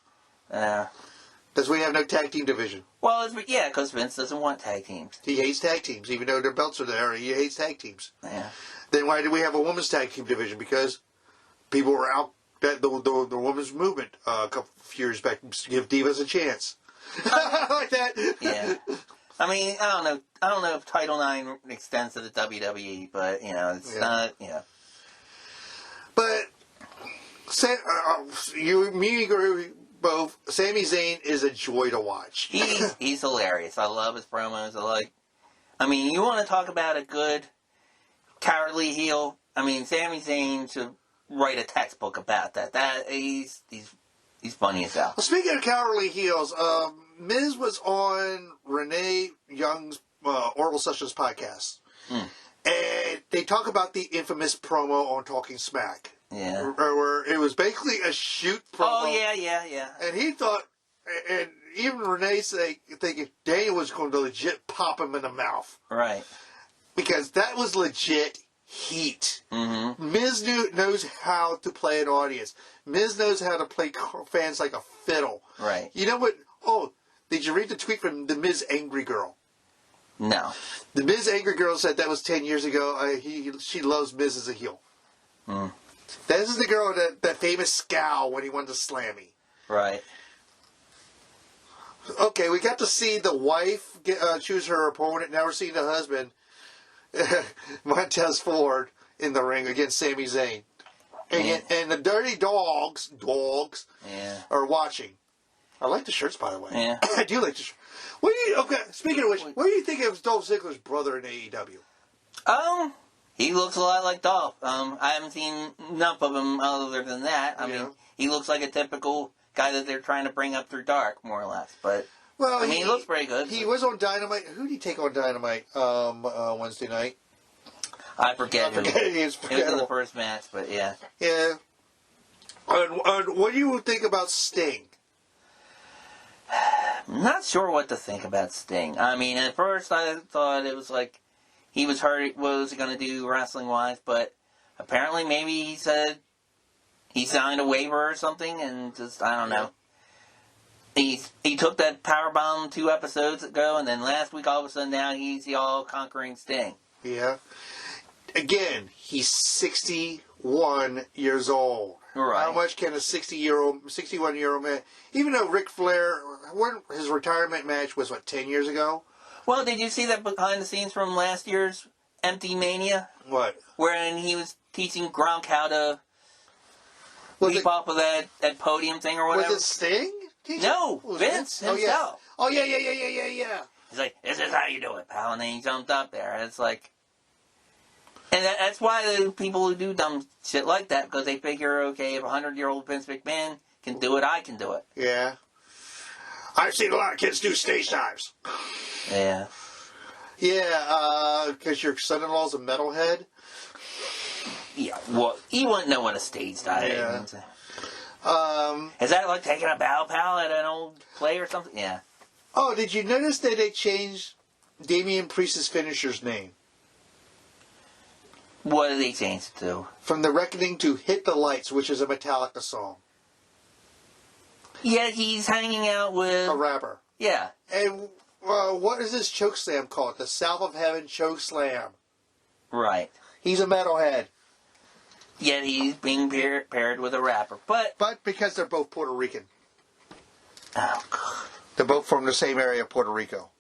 Because we have no tag team division. Well, because Vince doesn't want tag teams. He hates tag teams. Even though their belts are there, he hates tag teams. Yeah. Then why do we have a women's tag team division? Because people were out... The women's movement a few years back to give divas a chance. Like that. Yeah. I mean, I don't know if Title IX extends to the WWE, but, it's not, But, me agree both. Sami Zayn is a joy to watch. He's hilarious. I love his promos. You want to talk about a good cowardly heel? Sami Zayn should write a textbook about that. He's funny as hell. Well, speaking of cowardly heels, Miz was on Renee Young's Oral Sessions podcast. And they talk about the infamous promo on Talking Smack. Yeah. Where it was basically a shoot promo. Oh, yeah. And he thought, and even Renee thinking Daniel was going to legit pop him in the mouth. Right. Because that was legit heat. Mm-hmm. Miz knows how to play an audience. Miz knows how to play fans like a fiddle. Right. You know what? Oh, did you read the tweet from the Miz Angry Girl? No. The Miz Angry Girl said that was 10 years ago. She loves Miz as a heel. This is the girl that famous scowl when he wanted to slam me. Right. Okay, we got to see the wife choose her opponent. Now we're seeing the husband, Montez Ford, in the ring against Sami Zayn. And the dirty dogs are watching. I like the shirts, by the way. Yeah. I do like the shirts. Speaking of which, what do you think of Dolph Ziggler's brother in AEW? He looks a lot like Dolph. I haven't seen enough of him other than that. I mean, he looks like a typical guy that they're trying to bring up through dark, more or less. But, he looks pretty good. He was on Dynamite. Who did he take on Dynamite Wednesday night? I forget. It was in the first match, but yeah. Yeah. What do you think about Sting? I'm not sure what to think about Sting. At first I thought it was like he was hurt, what was he going to do wrestling-wise, but apparently maybe he said he signed a waiver or something, and just, I don't know. He took that powerbomb 2 episodes ago, and then last week all of a sudden now he's the all-conquering Sting. Yeah. Again, he's 61 years old. Right. How much can a 61-year-old man... Even though Ric Flair, his retirement match was, 10 years ago? Well, did you see that behind the scenes from last year's Empty Mania? What? Wherein he was teaching Gronk how to leap off of that podium thing or whatever. Was it Sting? No, Vince himself. Oh, yeah. He's like, this is how you do it, pal. And then he jumped up there. And it's like... And that's why the people who do dumb shit like that, because they figure, okay, if 100-year-old Vince McMahon can do it, I can do it. Yeah. I've seen a lot of kids do stage dives. Yeah. Yeah, because your son-in-law's a metalhead? Yeah, well, he wouldn't know what a stage dive is. Is that like taking a bow pal at an old play or something? Yeah. Oh, did you notice that they changed Damian Priest's finisher's name? What did they change it to? From The Reckoning to Hit the Lights, which is a Metallica song. Yeah, he's hanging out with... A rapper. Yeah. And what is this choke slam called? The South of Heaven choke slam. Right. He's a metalhead. Yet he's being paired with a rapper. But because they're both Puerto Rican. Oh, God. They're both from the same area of Puerto Rico.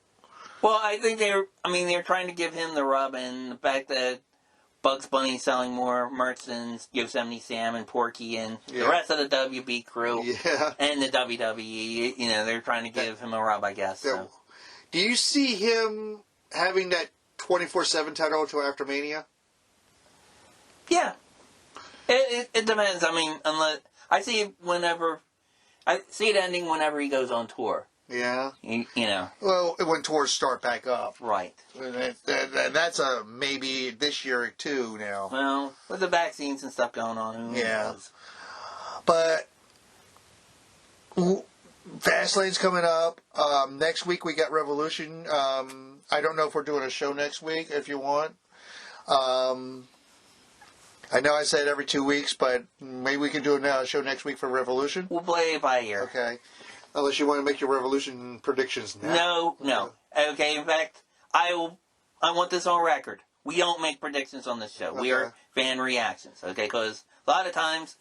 Well, I think they're trying to give him the rub, and the fact that Bugs Bunny's selling more merch than Yosemite Sam and Porky and the rest of the WB crew and the WWE, they're trying to give him a rub, I guess. So. Do you see him having that 24/7 title until after Mania? Yeah. It depends. I mean, unless I see it ending whenever he goes on tour. Yeah. You Well, when tours start back up. Right. That's a maybe this year too now. Well, with the vaccines and stuff going on. Who knows? But Fastlane's coming up. Next week we got Revolution. I don't know if we're doing a show next week if you want. I know I said every 2 weeks, but maybe we can do a show next week for Revolution. We'll play it by ear. Okay. Unless you want to make your Revolution predictions now. No. Okay, in fact, I want this on record. We don't make predictions on this show. Okay. We are fan reactions, okay? Because a lot of times,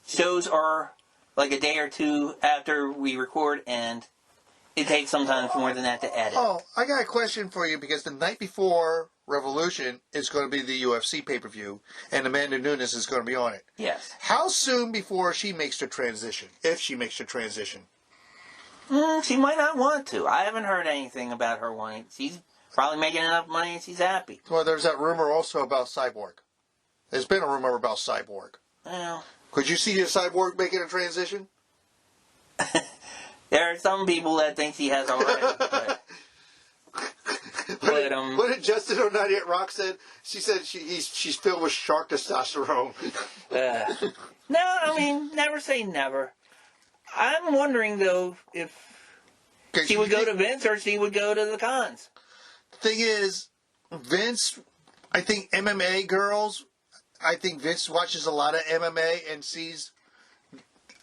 shows are like a day or two after we record, and it takes sometimes more than that to edit. Oh, I got a question for you, because the night before Revolution is going to be the UFC pay-per-view, and Amanda Nunes is going to be on it. Yes. How soon before she makes the transition, if she makes the transition? She might not want to. I haven't heard anything about her wanting. She's probably making enough money and she's happy. Well, there's that rumor also about Cyborg. There's been a rumor about Cyborg. Well, could you see a Cyborg making a transition? There are some people that think she has already. What did Justin O'Night Rock said? She said she's filled with shark testosterone. No, I mean, never say never. I'm wondering, though, if she would go to Vince or she would go to the Cons. The thing is, Vince, I think MMA girls, I think Vince watches a lot of MMA and sees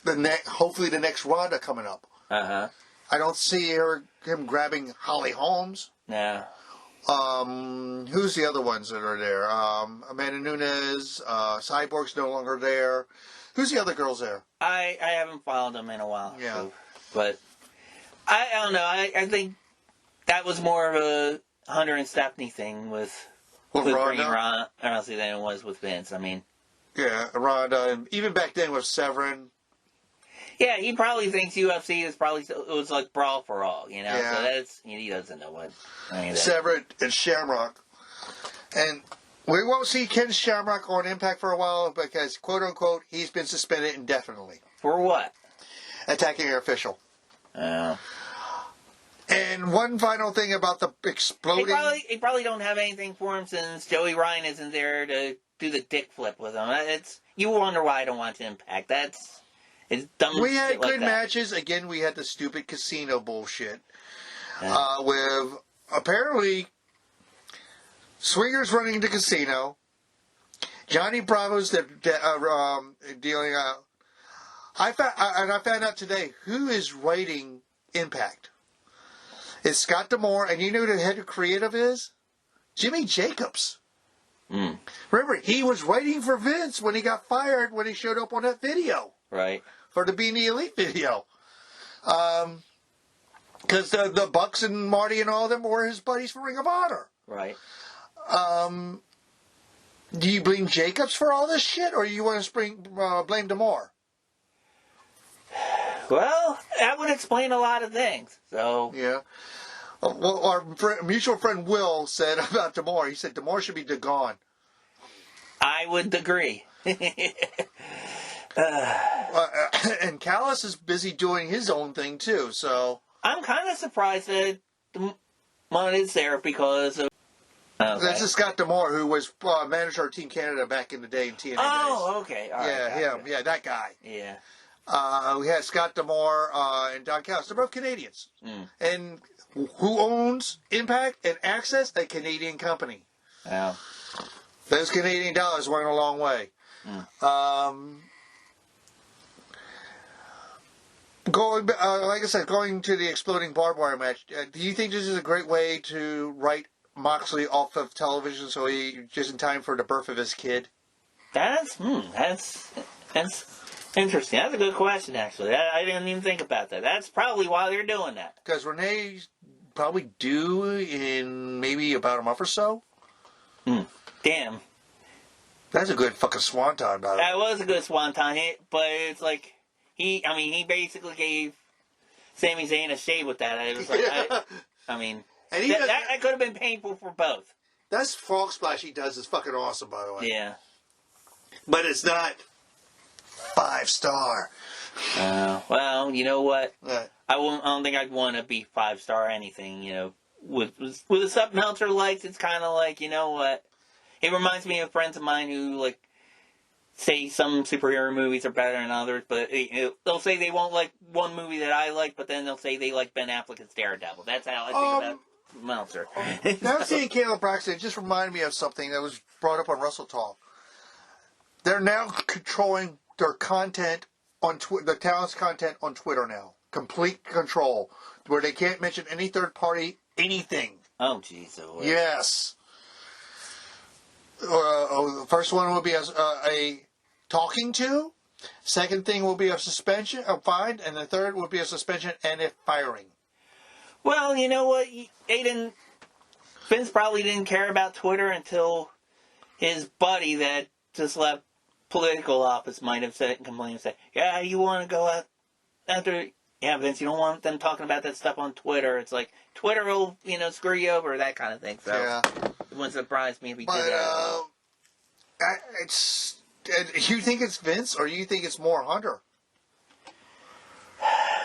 hopefully the next Ronda coming up. Uh-huh. I don't see him grabbing Holly Holmes. No. Who's the other ones that are there? Amanda Nunes, Cyborg's no longer there. Who's the other girls there? I haven't followed them in a while. Yeah. So, but I don't know. I think that was more of a Hunter and Stephanie thing with Ronda than it was with Vince. I mean. Yeah, Ronda. And even back then with Severin. Yeah, he probably thinks UFC is it was like Brawl for All, Yeah. So he doesn't know what. Severin and Shamrock. And we won't see Ken Shamrock on Impact for a while because, quote unquote, he's been suspended indefinitely. For what? Attacking an official. And one final thing about the exploding. He probably don't have anything for him since Joey Ryan isn't there to do the dick flip with him. You wonder why I don't watch Impact. It's dumb. We had good like matches. Again, we had the stupid casino bullshit. With apparently swingers running the casino. Johnny Bravo's dealing out. I found out today who is writing Impact. It's Scott D'Amore, and you know who the head of creative is? Jimmy Jacobs. Remember, he was writing for Vince when he got fired when he showed up on that video. Right. For the Being the Elite video. Because the Bucks and Marty and all of them were his buddies for Ring of Honor. Right. Do you blame Jacobs for all this shit, or you want to blame D'Amore? Well, that would explain a lot of things. So yeah. Well, our mutual friend Will said about D'Amore. He said D'Amore should be gone. I would agree. And Callis is busy doing his own thing too. So I'm kind of surprised that D'Amore is there because of. Okay. This is Scott D'Amore, who was manager of Team Canada back in the day in TNA. Oh, okay. All right, yeah, gotcha. him. Yeah, that guy. Yeah. We had Scott D'Amore and Don Callis. They're both Canadians. And who owns Impact and Access? A Canadian company. Yeah. Those Canadian dollars went a long way. Like I said, going to the exploding barbed wire match, do you think this is a great way to write Moxley off of television so he just in time for the birth of his kid? That's interesting. That's a good question, actually. I didn't even think about that. That's probably why they're doing that. Because Renee's probably due in maybe about a month or so. Damn. That's a good fucking swanton, by the way. That was a good swanton hit, but it's like, he basically gave Sami Zayn a shave with that. It was like, that could have been painful for both. That frog splash he does is fucking awesome, by the way. Yeah. But it's not 5-star. Well, you know what? I don't think I'd want to be 5-star anything, you know. With the Sub Meltzer likes, it's kind of like, you know what? It reminds me of friends of mine who, like, say some superhero movies are better than others, but they'll say they won't like one movie that I like, but then they'll say they like Ben Affleck's Daredevil. That's how I think about Meltzer. Now seeing Caleb Braxton, it just reminded me of something that was brought up on Wrestle Talk. They're now controlling their content on the talent's content on Twitter now. Complete control, where they can't mention any third party anything. Oh, jeez. Yes. The first one will be a talking to. Second thing will be a suspension, a fine, and the third will be a suspension and a firing. Well, you know what? Vince probably didn't care about Twitter until his buddy that just left political office might have said and complained and said, "Yeah, you want to go out after." Yeah, Vince, you don't want them talking about that stuff on Twitter. It's like, Twitter will, screw you over, that kind of thing. So, yeah. It wouldn't surprise me if he did that. You think it's Vince, or you think it's more Hunter?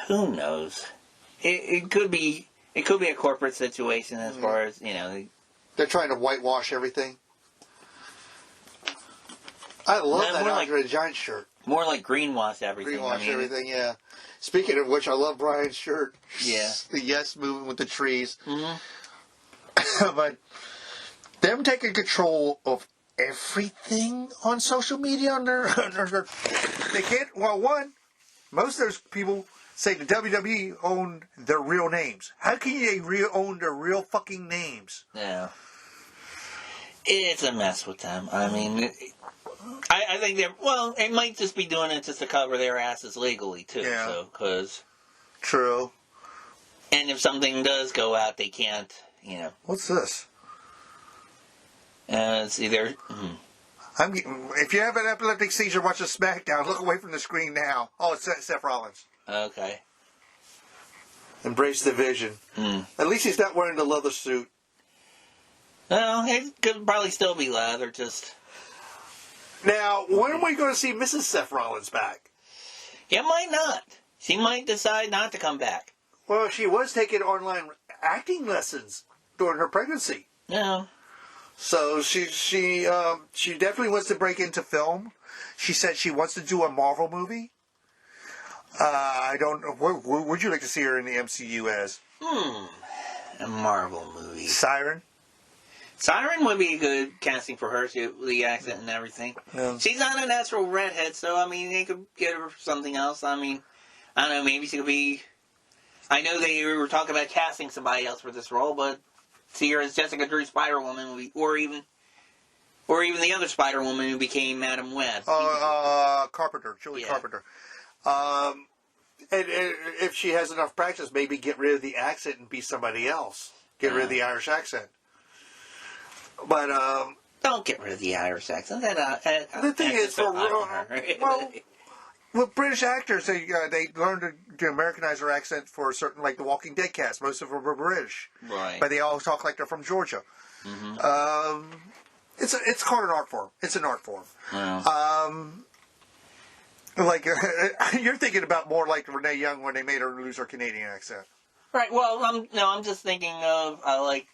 Who knows? It could be a corporate situation as far as, They're trying to whitewash everything. I love that Andre the Giant shirt. More like greenwash everything. Greenwash everything, yeah. Speaking of which, I love Brian's shirt. Yeah. The yes movement with the trees. Mm-hmm. But them taking control of everything on social media, they can't. Well, one, most of those people say the WWE own their real names. How can they own their real fucking names? Yeah. It's a mess with them. I mean, I think they might just be doing it just to cover their asses legally, too. Yeah. So, cause true. And if something does go out, they can't, What's this? It's either... if you have an epileptic seizure watching SmackDown, look away from the screen now. Oh, it's Seth Rollins. Okay. Embrace the vision. At least he's not wearing the leather suit. Well, it could probably still be leather, just... Now, when are we going to see Mrs. Seth Rollins back? It might not. She might decide not to come back. Well, she was taking online acting lessons during her pregnancy. Yeah. So she definitely wants to break into film. She said she wants to do a Marvel movie. I don't know. What would you like to see her in the MCU as? A Marvel movie. Siren? Siren would be a good casting for her, the accent and everything. Yeah. She's not a natural redhead, so, they could get her for something else. I don't know, maybe she could be... I know they were talking about casting somebody else for this role, but see her as Jessica Drew Spider-Woman, or even the other Spider-Woman who became Madam Web. Carpenter, Julie Carpenter. And if she has enough practice, maybe get rid of the accent and be somebody else. Get rid of the Irish accent. But don't get rid of the Irish accent. The thing is, with British actors, they learn to Americanize their accent for certain, like the Walking Dead cast. Most of them are British, right? But they all talk like they're from Georgia. Mm-hmm. It's called an art form. It's an art form. Wow. Like you're thinking about more like Renee Young when they made her lose her Canadian accent. Right. Well, I'm just thinking of I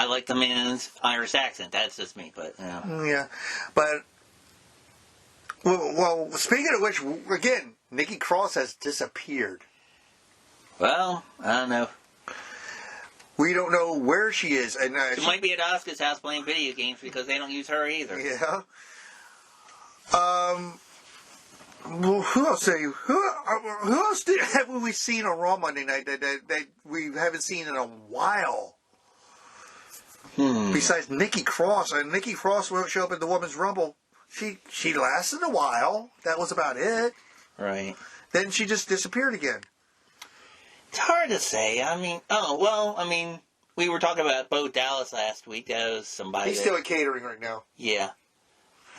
like the man's Irish accent. That's just me, but yeah. But Well, speaking of which, again, Nikki Cross has disappeared. Well, I don't know. We don't know where she is. And she might be at Asuka's house playing video games because they don't use her either. Yeah. Well, who else have we seen on Raw Monday night that we haven't seen in a while? Besides Nikki Cross. And Nikki Cross won't show up at the Women's Rumble. She lasted a while. That was about it. Right. Then she just disappeared again. It's hard to say. I mean, we were talking about Bo Dallas last week. That was somebody. He's still at catering right now. Yeah.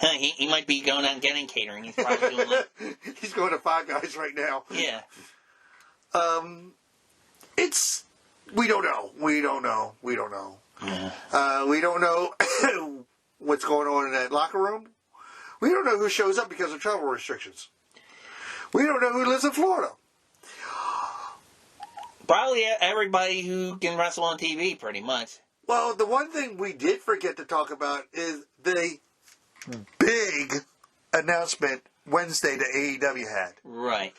He might be going out and getting catering. He's probably doing that. He's going to Five Guys right now. Yeah. We don't know. Yeah. We don't know what's going on in that locker room. We don't know who shows up because of travel restrictions. We don't know who lives in Florida. Probably everybody who can wrestle on TV, pretty much. Well, the one thing we did forget to talk about is the big announcement Wednesday that AEW had. Right.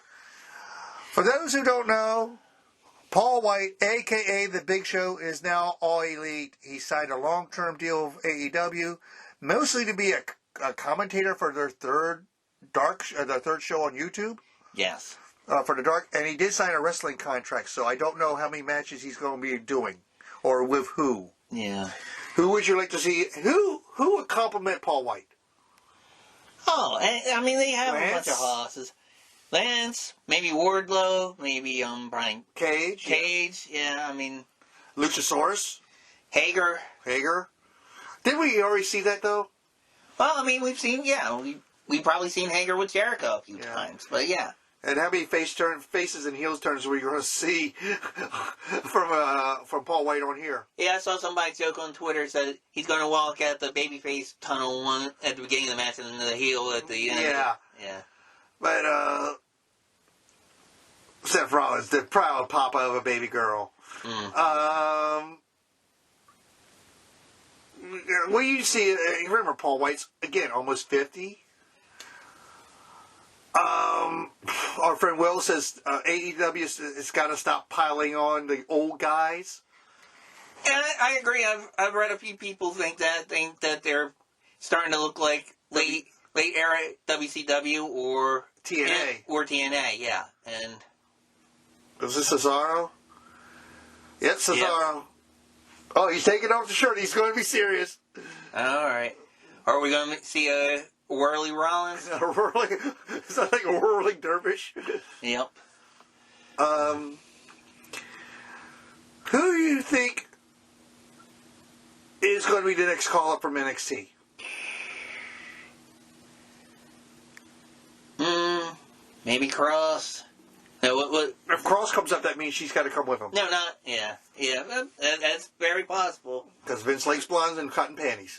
For those who don't know, Paul Wight, a.k.a. The Big Show, is now All Elite. He signed a long-term deal with AEW, mostly to be a commentator for their third show on YouTube. Yes. For the Dark, and he did sign a wrestling contract, so I don't know how many matches he's going to be doing, or with who. Yeah. Who would you like to see? Who would compliment Paul Wight? Oh, I mean, they have Lance? a bunch of bosses. Lance, maybe Wardlow, maybe Brian Cage, yeah, I mean... Luchasaurus? Hager. Didn't we already see that, though? Well, I mean, we've probably seen Hager with Jericho a few times, but yeah. And how many faces and heels turns were you going to see from Paul Wight on here? Yeah, I saw somebody joke on Twitter said he's going to walk at the babyface tunnel one at the beginning of the match and then the heel at the end. Yeah. Yeah. But Seth Rollins, the proud papa of a baby girl. Well, you see, you remember Paul Wight's, again, almost 50. Our friend Will says AEW has got to stop piling on the old guys. And I agree. I've read a few people think that they're starting to look like late era WCW or TNA. Yeah. And is this Cesaro? Yep, Cesaro. Yep. Oh, he's taking off the shirt. He's going to be serious. All right. Are we going to see a Whirly Rollins? Is that like a whirling dervish? Yep. Who do you think is going to be the next call-up from NXT? Maybe Cross. No, what? If Cross comes up, that means she's got to come with him. No, not. Yeah. That's very possible. Because Vince likes blondes and cotton panties.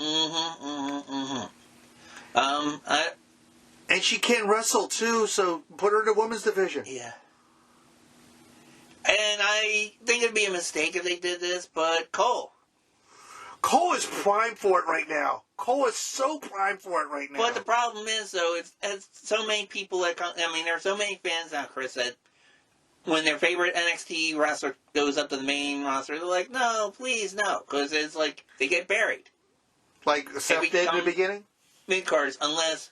And she can wrestle too, so put her in the women's division. Yeah. And I think it'd be a mistake if they did this, but Cole is prime for it right now. Cole is so prime for it right now. But the problem is, though, it's so many people that come. I mean, there are so many fans now, Chris, that when their favorite NXT wrestler goes up to the main roster, they're like, no, please, no. Because it's like, they get buried. Like Seth did in the beginning? Mid-carders, unless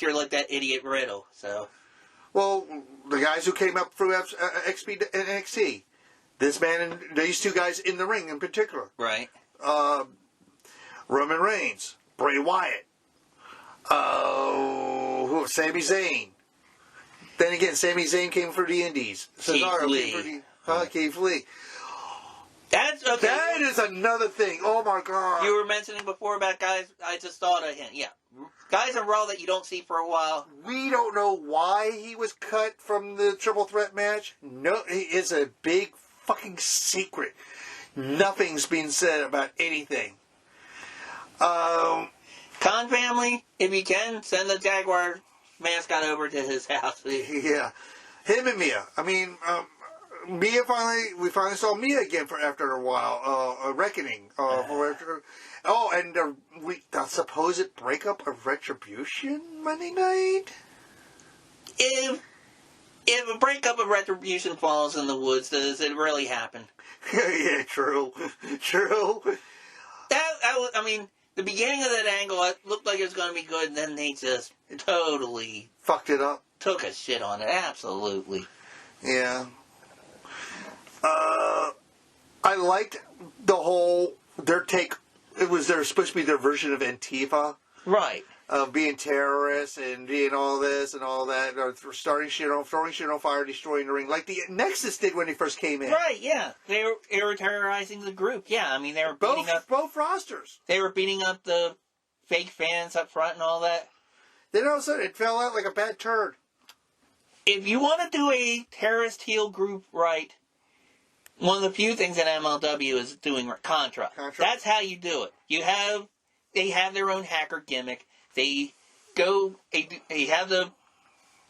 you're like that idiot Riddle, so. Well, the guys who came up through NXT. This man and these two guys in the ring in particular. Right. Roman Reigns, Bray Wyatt, Sami Zayn. Then again, Sami Zayn came for the Indies. Cesaro came for Keith Lee. That's okay. That is another thing. Oh my God. You were mentioning before about guys. I just thought of him. Yeah, guys in Raw that you don't see for a while. We don't know why he was cut from the triple threat match. No, it is a big fucking secret. Nothing's been said about anything. Khan family, if you can, send the Jaguar mascot over to his house. Yeah. Him and Mia. I mean, Mia we finally saw Mia again after a while. A reckoning. And the supposed breakup of Retribution Monday night. If a breakup of Retribution falls in the woods, does it really happen? Yeah, true. The beginning of that angle, it looked like it was going to be good, and then they just totally fucked it up. Took a shit on it, absolutely. Yeah. I liked the whole, their take, supposed to be their version of Antifa. Right. Of being terrorists and being all this and all that, or throwing shit on fire, destroying the ring, like the Nexus did when they first came in. Right, yeah. They were terrorizing the group. Yeah, I mean, they were beating up both rosters. They were beating up the fake fans up front and all that. Then all of a sudden, it fell out like a bad turd. If you want to do a terrorist heel group right, one of the few things that MLW is doing Contra. That's how you do it. They have their own hacker gimmick. They have the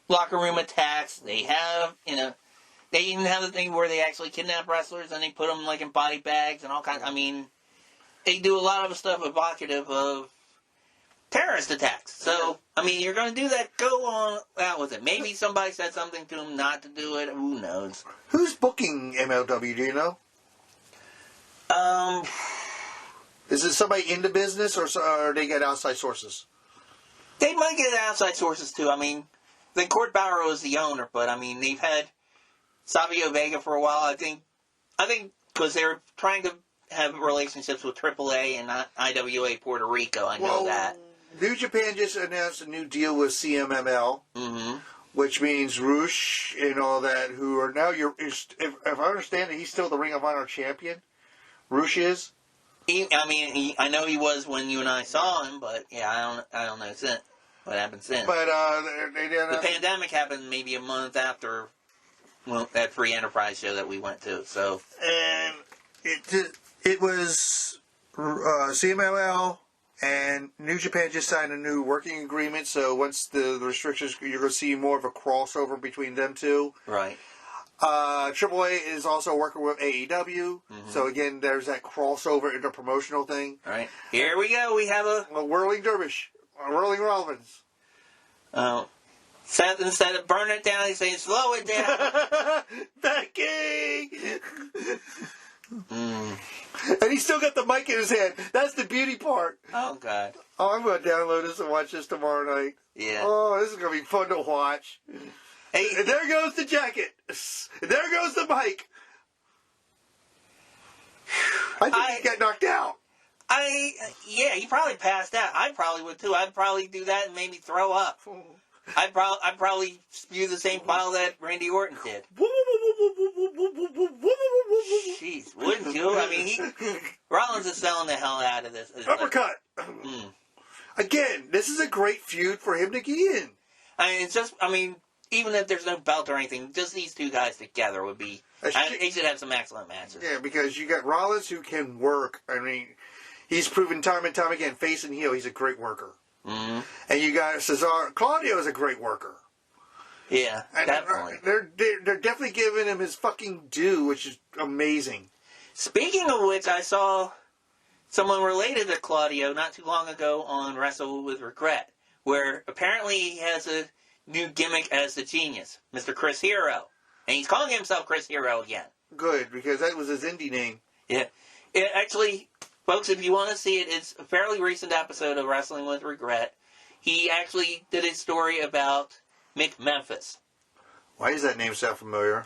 locker room attacks. They have, they even have the thing where they actually kidnap wrestlers and they put them like in body bags and all kinds. I mean, they do a lot of stuff evocative of terrorist attacks. So, I mean, you're going to do that. Go on out with it. Maybe somebody said something to them not to do it. Who knows? Who's booking MLW? Do you know? Is it somebody in the business or they get outside sources? They might get outside sources, too. I mean, then Court Barrow is the owner, but, I mean, they've had Savio Vega for a while. I think because they were trying to have relationships with AAA and IWA Puerto Rico. I know that. New Japan just announced a new deal with CMML, which means Roosh and all that, who are now, if I understand it, he's still the Ring of Honor champion. Roosh is? I know he was when you and I saw him, but yeah, I don't know what happened since. But the pandemic happened maybe a month after that Free Enterprise show that we went to. So, and it was CMLL and New Japan just signed a new working agreement. So once the restrictions, you're going to see more of a crossover between them two. Right. AAA is also working with AEW, so again, there's that crossover interpromotional thing. All right, here we go. We have a whirling dervish, a whirling Rollins. Instead of burn it down, he's saying slow it down. Becky. And he's still got the mic in his hand. That's the beauty part. Oh God. Oh, I'm going to download this and watch this tomorrow night. Yeah. Oh, this is going to be fun to watch. Hey, and there goes the jacket. And there goes the mic. I think he got knocked out. He probably passed out. I probably would too. I'd probably do that and maybe throw up. I'd probably spew the same bottle that Randy Orton did. Jeez, wouldn't you? I mean, Rollins is selling the hell out of this. Uppercut. Again, this is a great feud for him to get in. Even if there's no belt or anything, just these two guys together would be... They should have some excellent matches. Yeah, because you got Rollins who can work. I mean, he's proven time and time again, face and heel, he's a great worker. Mm-hmm. And you got Cesaro. Claudio is a great worker. Yeah, and definitely. They're definitely giving him his fucking due, which is amazing. Speaking of which, I saw someone related to Claudio not too long ago on Wrestle with Wregret, where apparently he has a new gimmick as the Genius, Mr. Chris Hero. And he's calling himself Chris Hero again. Good, because that was his indie name. Yeah. Actually, folks, if you want to see it, it's a fairly recent episode of Wrestling with Wregret. He actually did a story about McMemphis. Why does that name sound familiar?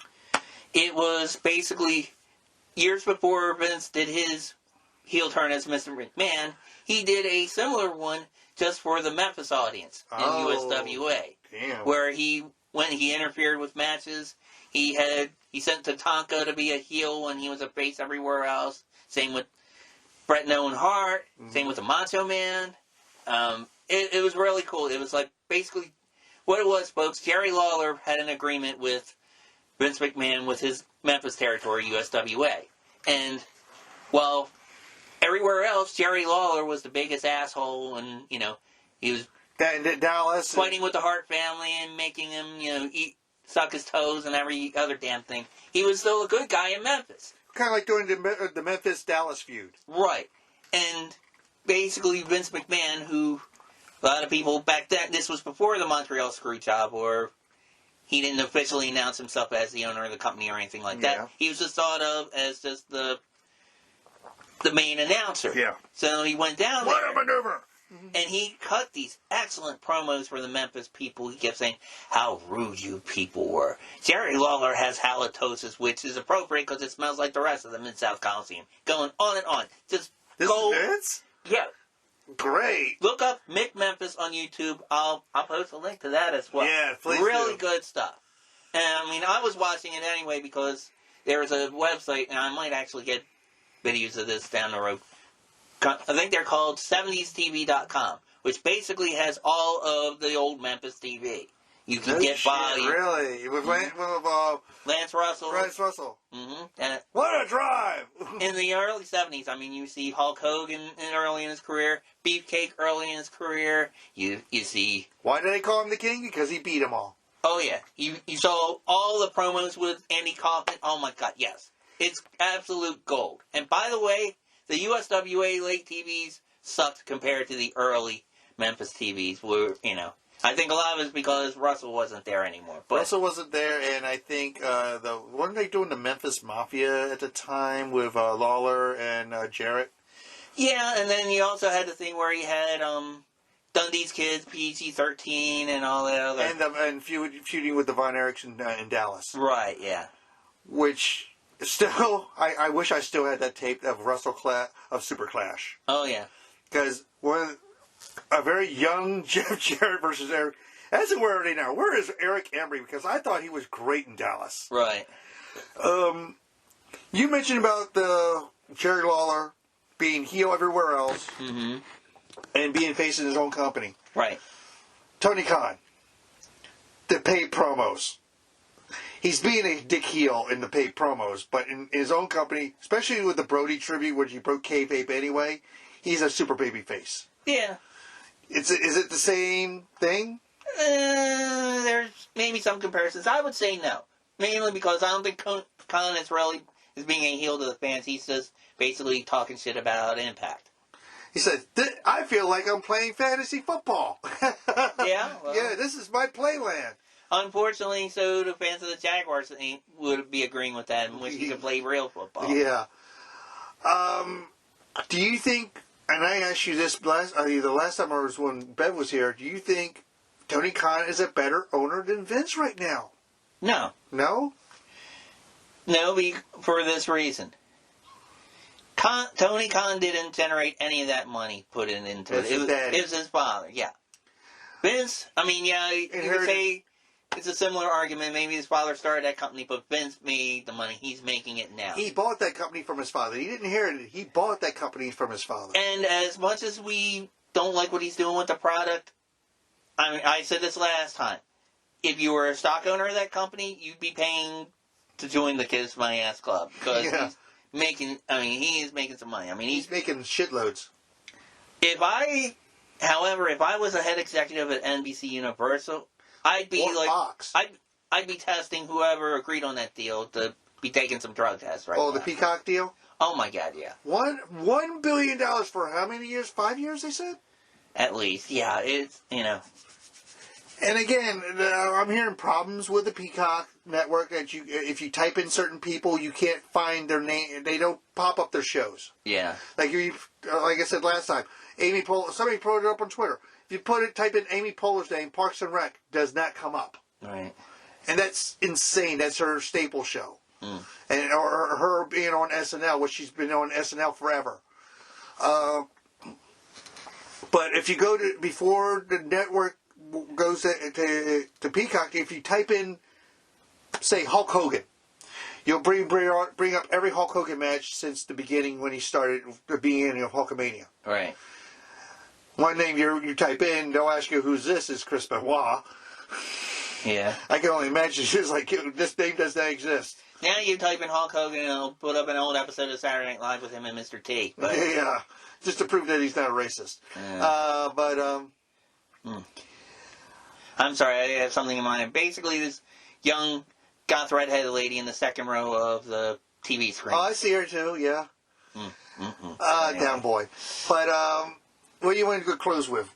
It was basically years before Vince did his heel turn as Mr. McMahon. He did a similar one just for the Memphis audience in USWA. Damn. Where when he interfered with matches, he sent Tatanka to be a heel when he was a face everywhere else. Same with Bret and Owen Hart. Same with the Macho Man. It was really cool. It was like basically what it was, folks. Jerry Lawler had an agreement with Vince McMahon with his Memphis territory, USWA. And while everywhere else, Jerry Lawler was the biggest asshole, and he was Dallas fighting with the Hart family and making him, eat stuck his toes and every other damn thing, he was still a good guy in Memphis. Kind of like doing the Memphis-Dallas feud. Right. And basically Vince McMahon, who a lot of people back then, this was before the Montreal Screwjob, or he didn't officially announce himself as the owner of the company or anything like that. He was just thought of as just the main announcer. Yeah. So he went down What there. a maneuver! And he cut these excellent promos for the Memphis people. He kept saying how rude you people were. Jerry Lawler has halitosis, which is appropriate because it smells like the rest of the Mid-South Coliseum. Going on and on. Just This go. is Vince? Yeah. Great. Look up McMemphis on YouTube. I'll post a link to that as well. Yeah, please Really do. good stuff. And I mean, I was watching it anyway because there was a website, and I might actually get videos of this down the road. I think they're called 70stv.com, which basically has all of the old Memphis TV. You can get volume. Really? With Lance Russell. Lance Russell. And What a drive! in the early 70s, I mean, you see Hulk Hogan early in his career, Beefcake early in his career. You see... Why do they call him the King? Because he beat them all. Oh, yeah. You saw all the promos with Andy Kaufman. Oh, my God, yes. It's absolute gold. And by the way, the USWA late TVs sucked compared to the early Memphis TVs. Where, I think a lot of it is because Russell wasn't there anymore. But Russell wasn't there, and I think weren't they doing the Memphis Mafia at the time with Lawler and Jarrett? yeah, and then you also had the thing where you had Dundee's Kids, PG-13, and all that other... And feuding with the Von Erichs in Dallas. Right, yeah. Which... Still, I wish I still had that tape of of Super Clash. Oh, yeah. Because a very young Jeff Jarrett versus Eric. As it were now, where is Eric Embry? Because I thought he was great in Dallas. Right. You mentioned about the Jerry Lawler being heel everywhere else and being face in his own company. Right. Tony Khan, the paid promos. He's being a dick heel in the paid promos, but in his own company, especially with the Brody tribute, which he broke kayfabe anyway, he's a super baby face. Yeah. Is it the same thing? There's maybe some comparisons. I would say no. Mainly because I don't think Khan is being a heel to the fans. He's just basically talking shit about Impact. He said, I feel like I'm playing fantasy football. Yeah? Well, yeah, this is my playland. Unfortunately, so the fans of the Jaguars would be agreeing with that and wish he could play real football. Yeah. Do you think, and I asked you this the last time I was when Bev was here, do you think Tony Khan is a better owner than Vince right now? No. No? No, for this reason. Tony Khan didn't generate any of that money put into it. It was his father, yeah. Vince, I mean, yeah, you could say it's a similar argument. Maybe his father started that company, but Vince made the money. He's making it now. He bought that company from his father. He didn't inherit it. He bought that company from his father. And as much as we don't like what he's doing with the product, I mean, I said this last time. If you were a stock owner of that company, you'd be paying to join the Kiss My Ass Club. Because he is making some money. I mean, he's making shitloads. If I was a head executive at NBC Universal, I'd be Fox. I'd be testing whoever agreed on that deal to be taking some drug tests right now. Oh, the Peacock deal? Oh my God, yeah. $1 billion for how many years? 5 years, they said? At least, yeah. It's, And again, I'm hearing problems with the Peacock network that if you type in certain people, you can't find their name. They don't pop up their shows. Yeah. Like I said last time, Amy Poehler. Somebody put it up on Twitter. If you type in Amy Poehler's name, Parks and Rec does not come up. Right. And that's insane. That's her staple show. Mm. And or her being on SNL, which she's been on SNL forever. But if you go to before the network goes to Peacock, if you type in, say, Hulk Hogan, you'll bring up every Hulk Hogan match since the beginning when he started the beginning of Hulkamania. Right. One name you type in, they'll ask you who's this. Is Chris Benoit. Yeah. I can only imagine she's like, this name does not exist. Now you type in Hulk Hogan and it'll put up an old episode of Saturday Night Live with him and Mr. T. But... Yeah, just to prove that he's not a racist. Yeah. I'm sorry, I have something in mind. Basically, young goth redheaded lady in the second row of the TV screen. Oh, I see her too. Yeah. Anyway. Down boy. But what do you want to go close with?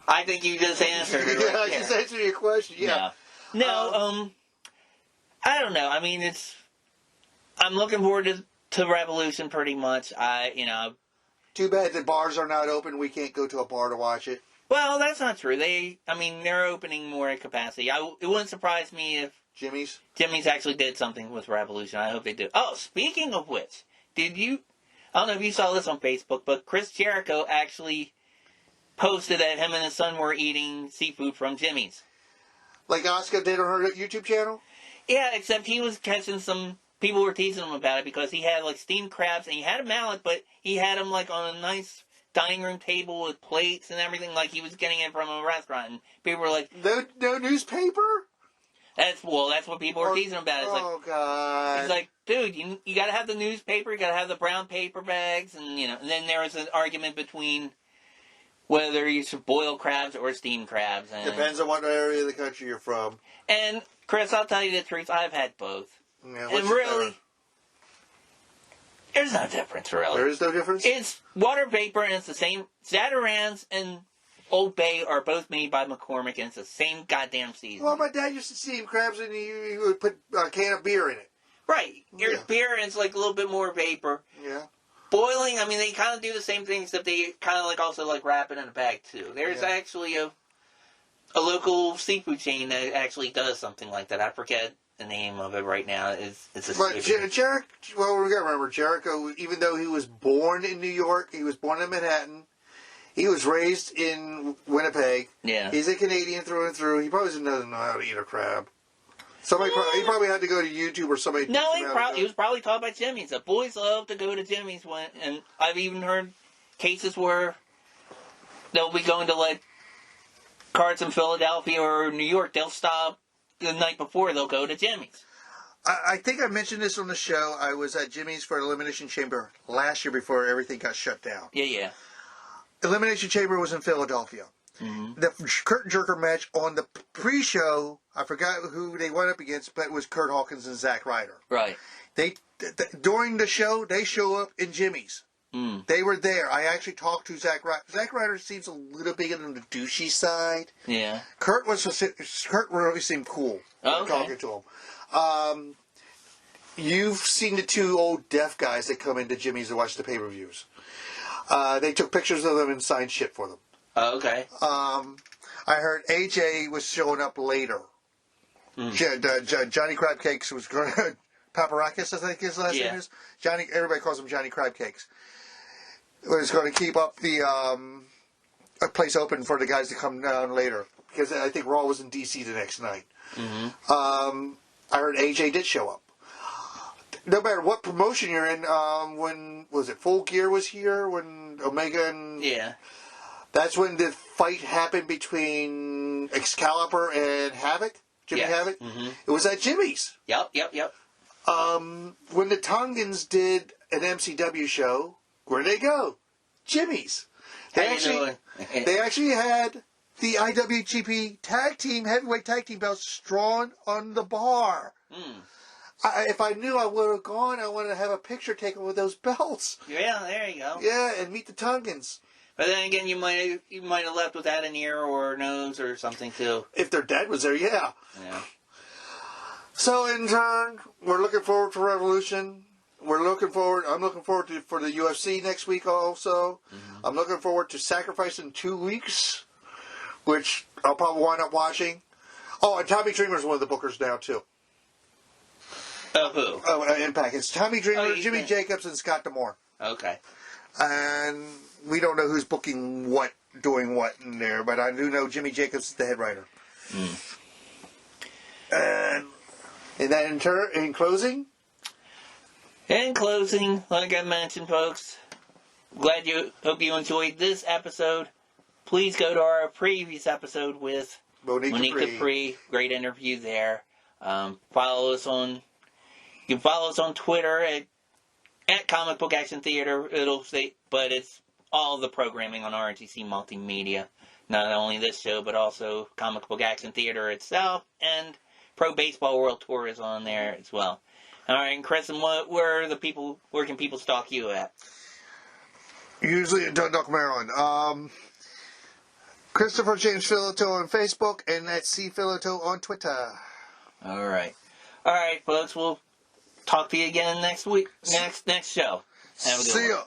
I think you just answered it. Yeah, I Right just there. answered your question. Yeah. No, I don't know. I mean, I'm looking forward to Revolution pretty much. Too bad the bars are not open. We can't go to a bar to watch it. Well, that's not true. They're opening more at capacity. It wouldn't surprise me if Jimmy's actually did something with Revolution. I hope they do. Oh, speaking of which, I don't know if you saw this on Facebook, but Chris Jericho actually posted that him and his son were eating seafood from Jimmy's. Like Asuka did on her YouTube channel? Yeah, except he was catching some... People were teasing him about it because he had, like, steamed crabs, and he had a mallet, but he had them, like, on a nice dining room table with plates and everything, like he was getting it from a restaurant. And people were like... No newspaper? That's what people were teasing about. It's God. He's like, dude, you gotta have the newspaper, you gotta have the brown paper bags, and, and then there was an argument between... whether you should boil crabs or steam crabs. And, depends on what area of the country you're from. And, Chris, I'll tell you the truth, I've had both. Yeah, and really, there's no difference, really. There is no difference? It's water vapor, and it's the same. Zatarans and Old Bay are both made by McCormick, and it's the same goddamn season. Well, my dad used to steam crabs, and he would put a can of beer in it. Right. There's beer, and it's like a little bit more vapor. Yeah. Boiling, they kind of do the same thing, except they kind of also wrap it in a bag, too. There's actually a local seafood chain that actually does something like that. I forget the name of it right now. It's a But Jericho, well, we got to remember, Jericho, even though he was born in New York, he was born in Manhattan, he was raised in Winnipeg. Yeah. He's a Canadian through and through. He probably doesn't know how to eat a crab. He probably had to go to YouTube or somebody. No, he was probably taught by Jimmy's. The boys love to go to Jimmy's and I've even heard cases where they'll be going to cards in Philadelphia or New York. They'll stop the night before. They'll go to Jimmy's. I think I mentioned this on the show. I was at Jimmy's for Elimination Chamber last year before everything got shut down. Yeah. Elimination Chamber was in Philadelphia. Mm-hmm. The curtain jerker match on the pre-show, I forgot who they went up against, but it was Kurt Hawkins and Zack Ryder. Right. During the show, they show up in Jimmy's. Mm. They were there. I actually talked to Zack Ryder. Zack Ryder seems a little bit on the douchey side. Yeah. Kurt really seemed cool. Okay. Talking to him. You've seen the two old deaf guys that come into Jimmy's to watch the pay-per-views. They took pictures of them and signed shit for them. Oh, okay. I heard AJ was showing up later. Mm. Johnny Crab Cakes was going to... Paparakis, I think his last name is. Everybody calls him Johnny Crab Cakes. Was going to keep up the a place open for the guys to come down later. Because I think Raw was in D.C. the next night. Mm-hmm. I heard AJ did show up. No matter what promotion you're in, when... Was it Full Gear was here? When Omega and... Yeah. That's when the fight happened between Excalibur and Havoc. Jimmy Havoc. Mm-hmm. It was at Jimmy's. Yep. When the Tongans did an MCW show, where'd they go? Jimmy's. They actually had the IWGP heavyweight tag team belts drawn on the bar. Mm. If I knew, I would have gone. I wanted to have a picture taken with those belts. Yeah, there you go. Yeah, and meet the Tongans. But then again, you might have left without an ear or a nose or something too. If their dad was there, yeah. Yeah. So in turn, we're looking forward to Revolution. I'm looking forward for the UFC next week also. Mm-hmm. I'm looking forward to Sacrifice in 2 weeks, which I'll probably wind up watching. Oh, and Tommy Dreamer's one of the bookers now too. Who? Impact. It's Tommy Dreamer, Jimmy Jacobs, and Scott D'Amore. Okay. And we don't know who's booking what, doing what in there, but I do know Jimmy Jacobs is the head writer. Mm. And then in closing? In closing, like I mentioned, folks, hope you enjoyed this episode. Please go to our previous episode with Monique Dupree. Great interview there. Follow us on Twitter at Comic Book Action Theater. It'll say, but it's all the programming on RGC Multimedia. Not only this show, but also Comic Book Action Theater itself, and Pro Baseball World Tour is on there as well. All right, and Chris, and where can people stalk you at? Usually in Dundalk, Maryland. Christopher James Filato on Facebook, and that's C Filato on Twitter. All right, folks. We'll talk to you again next week. Next show. Have a good one. See ya.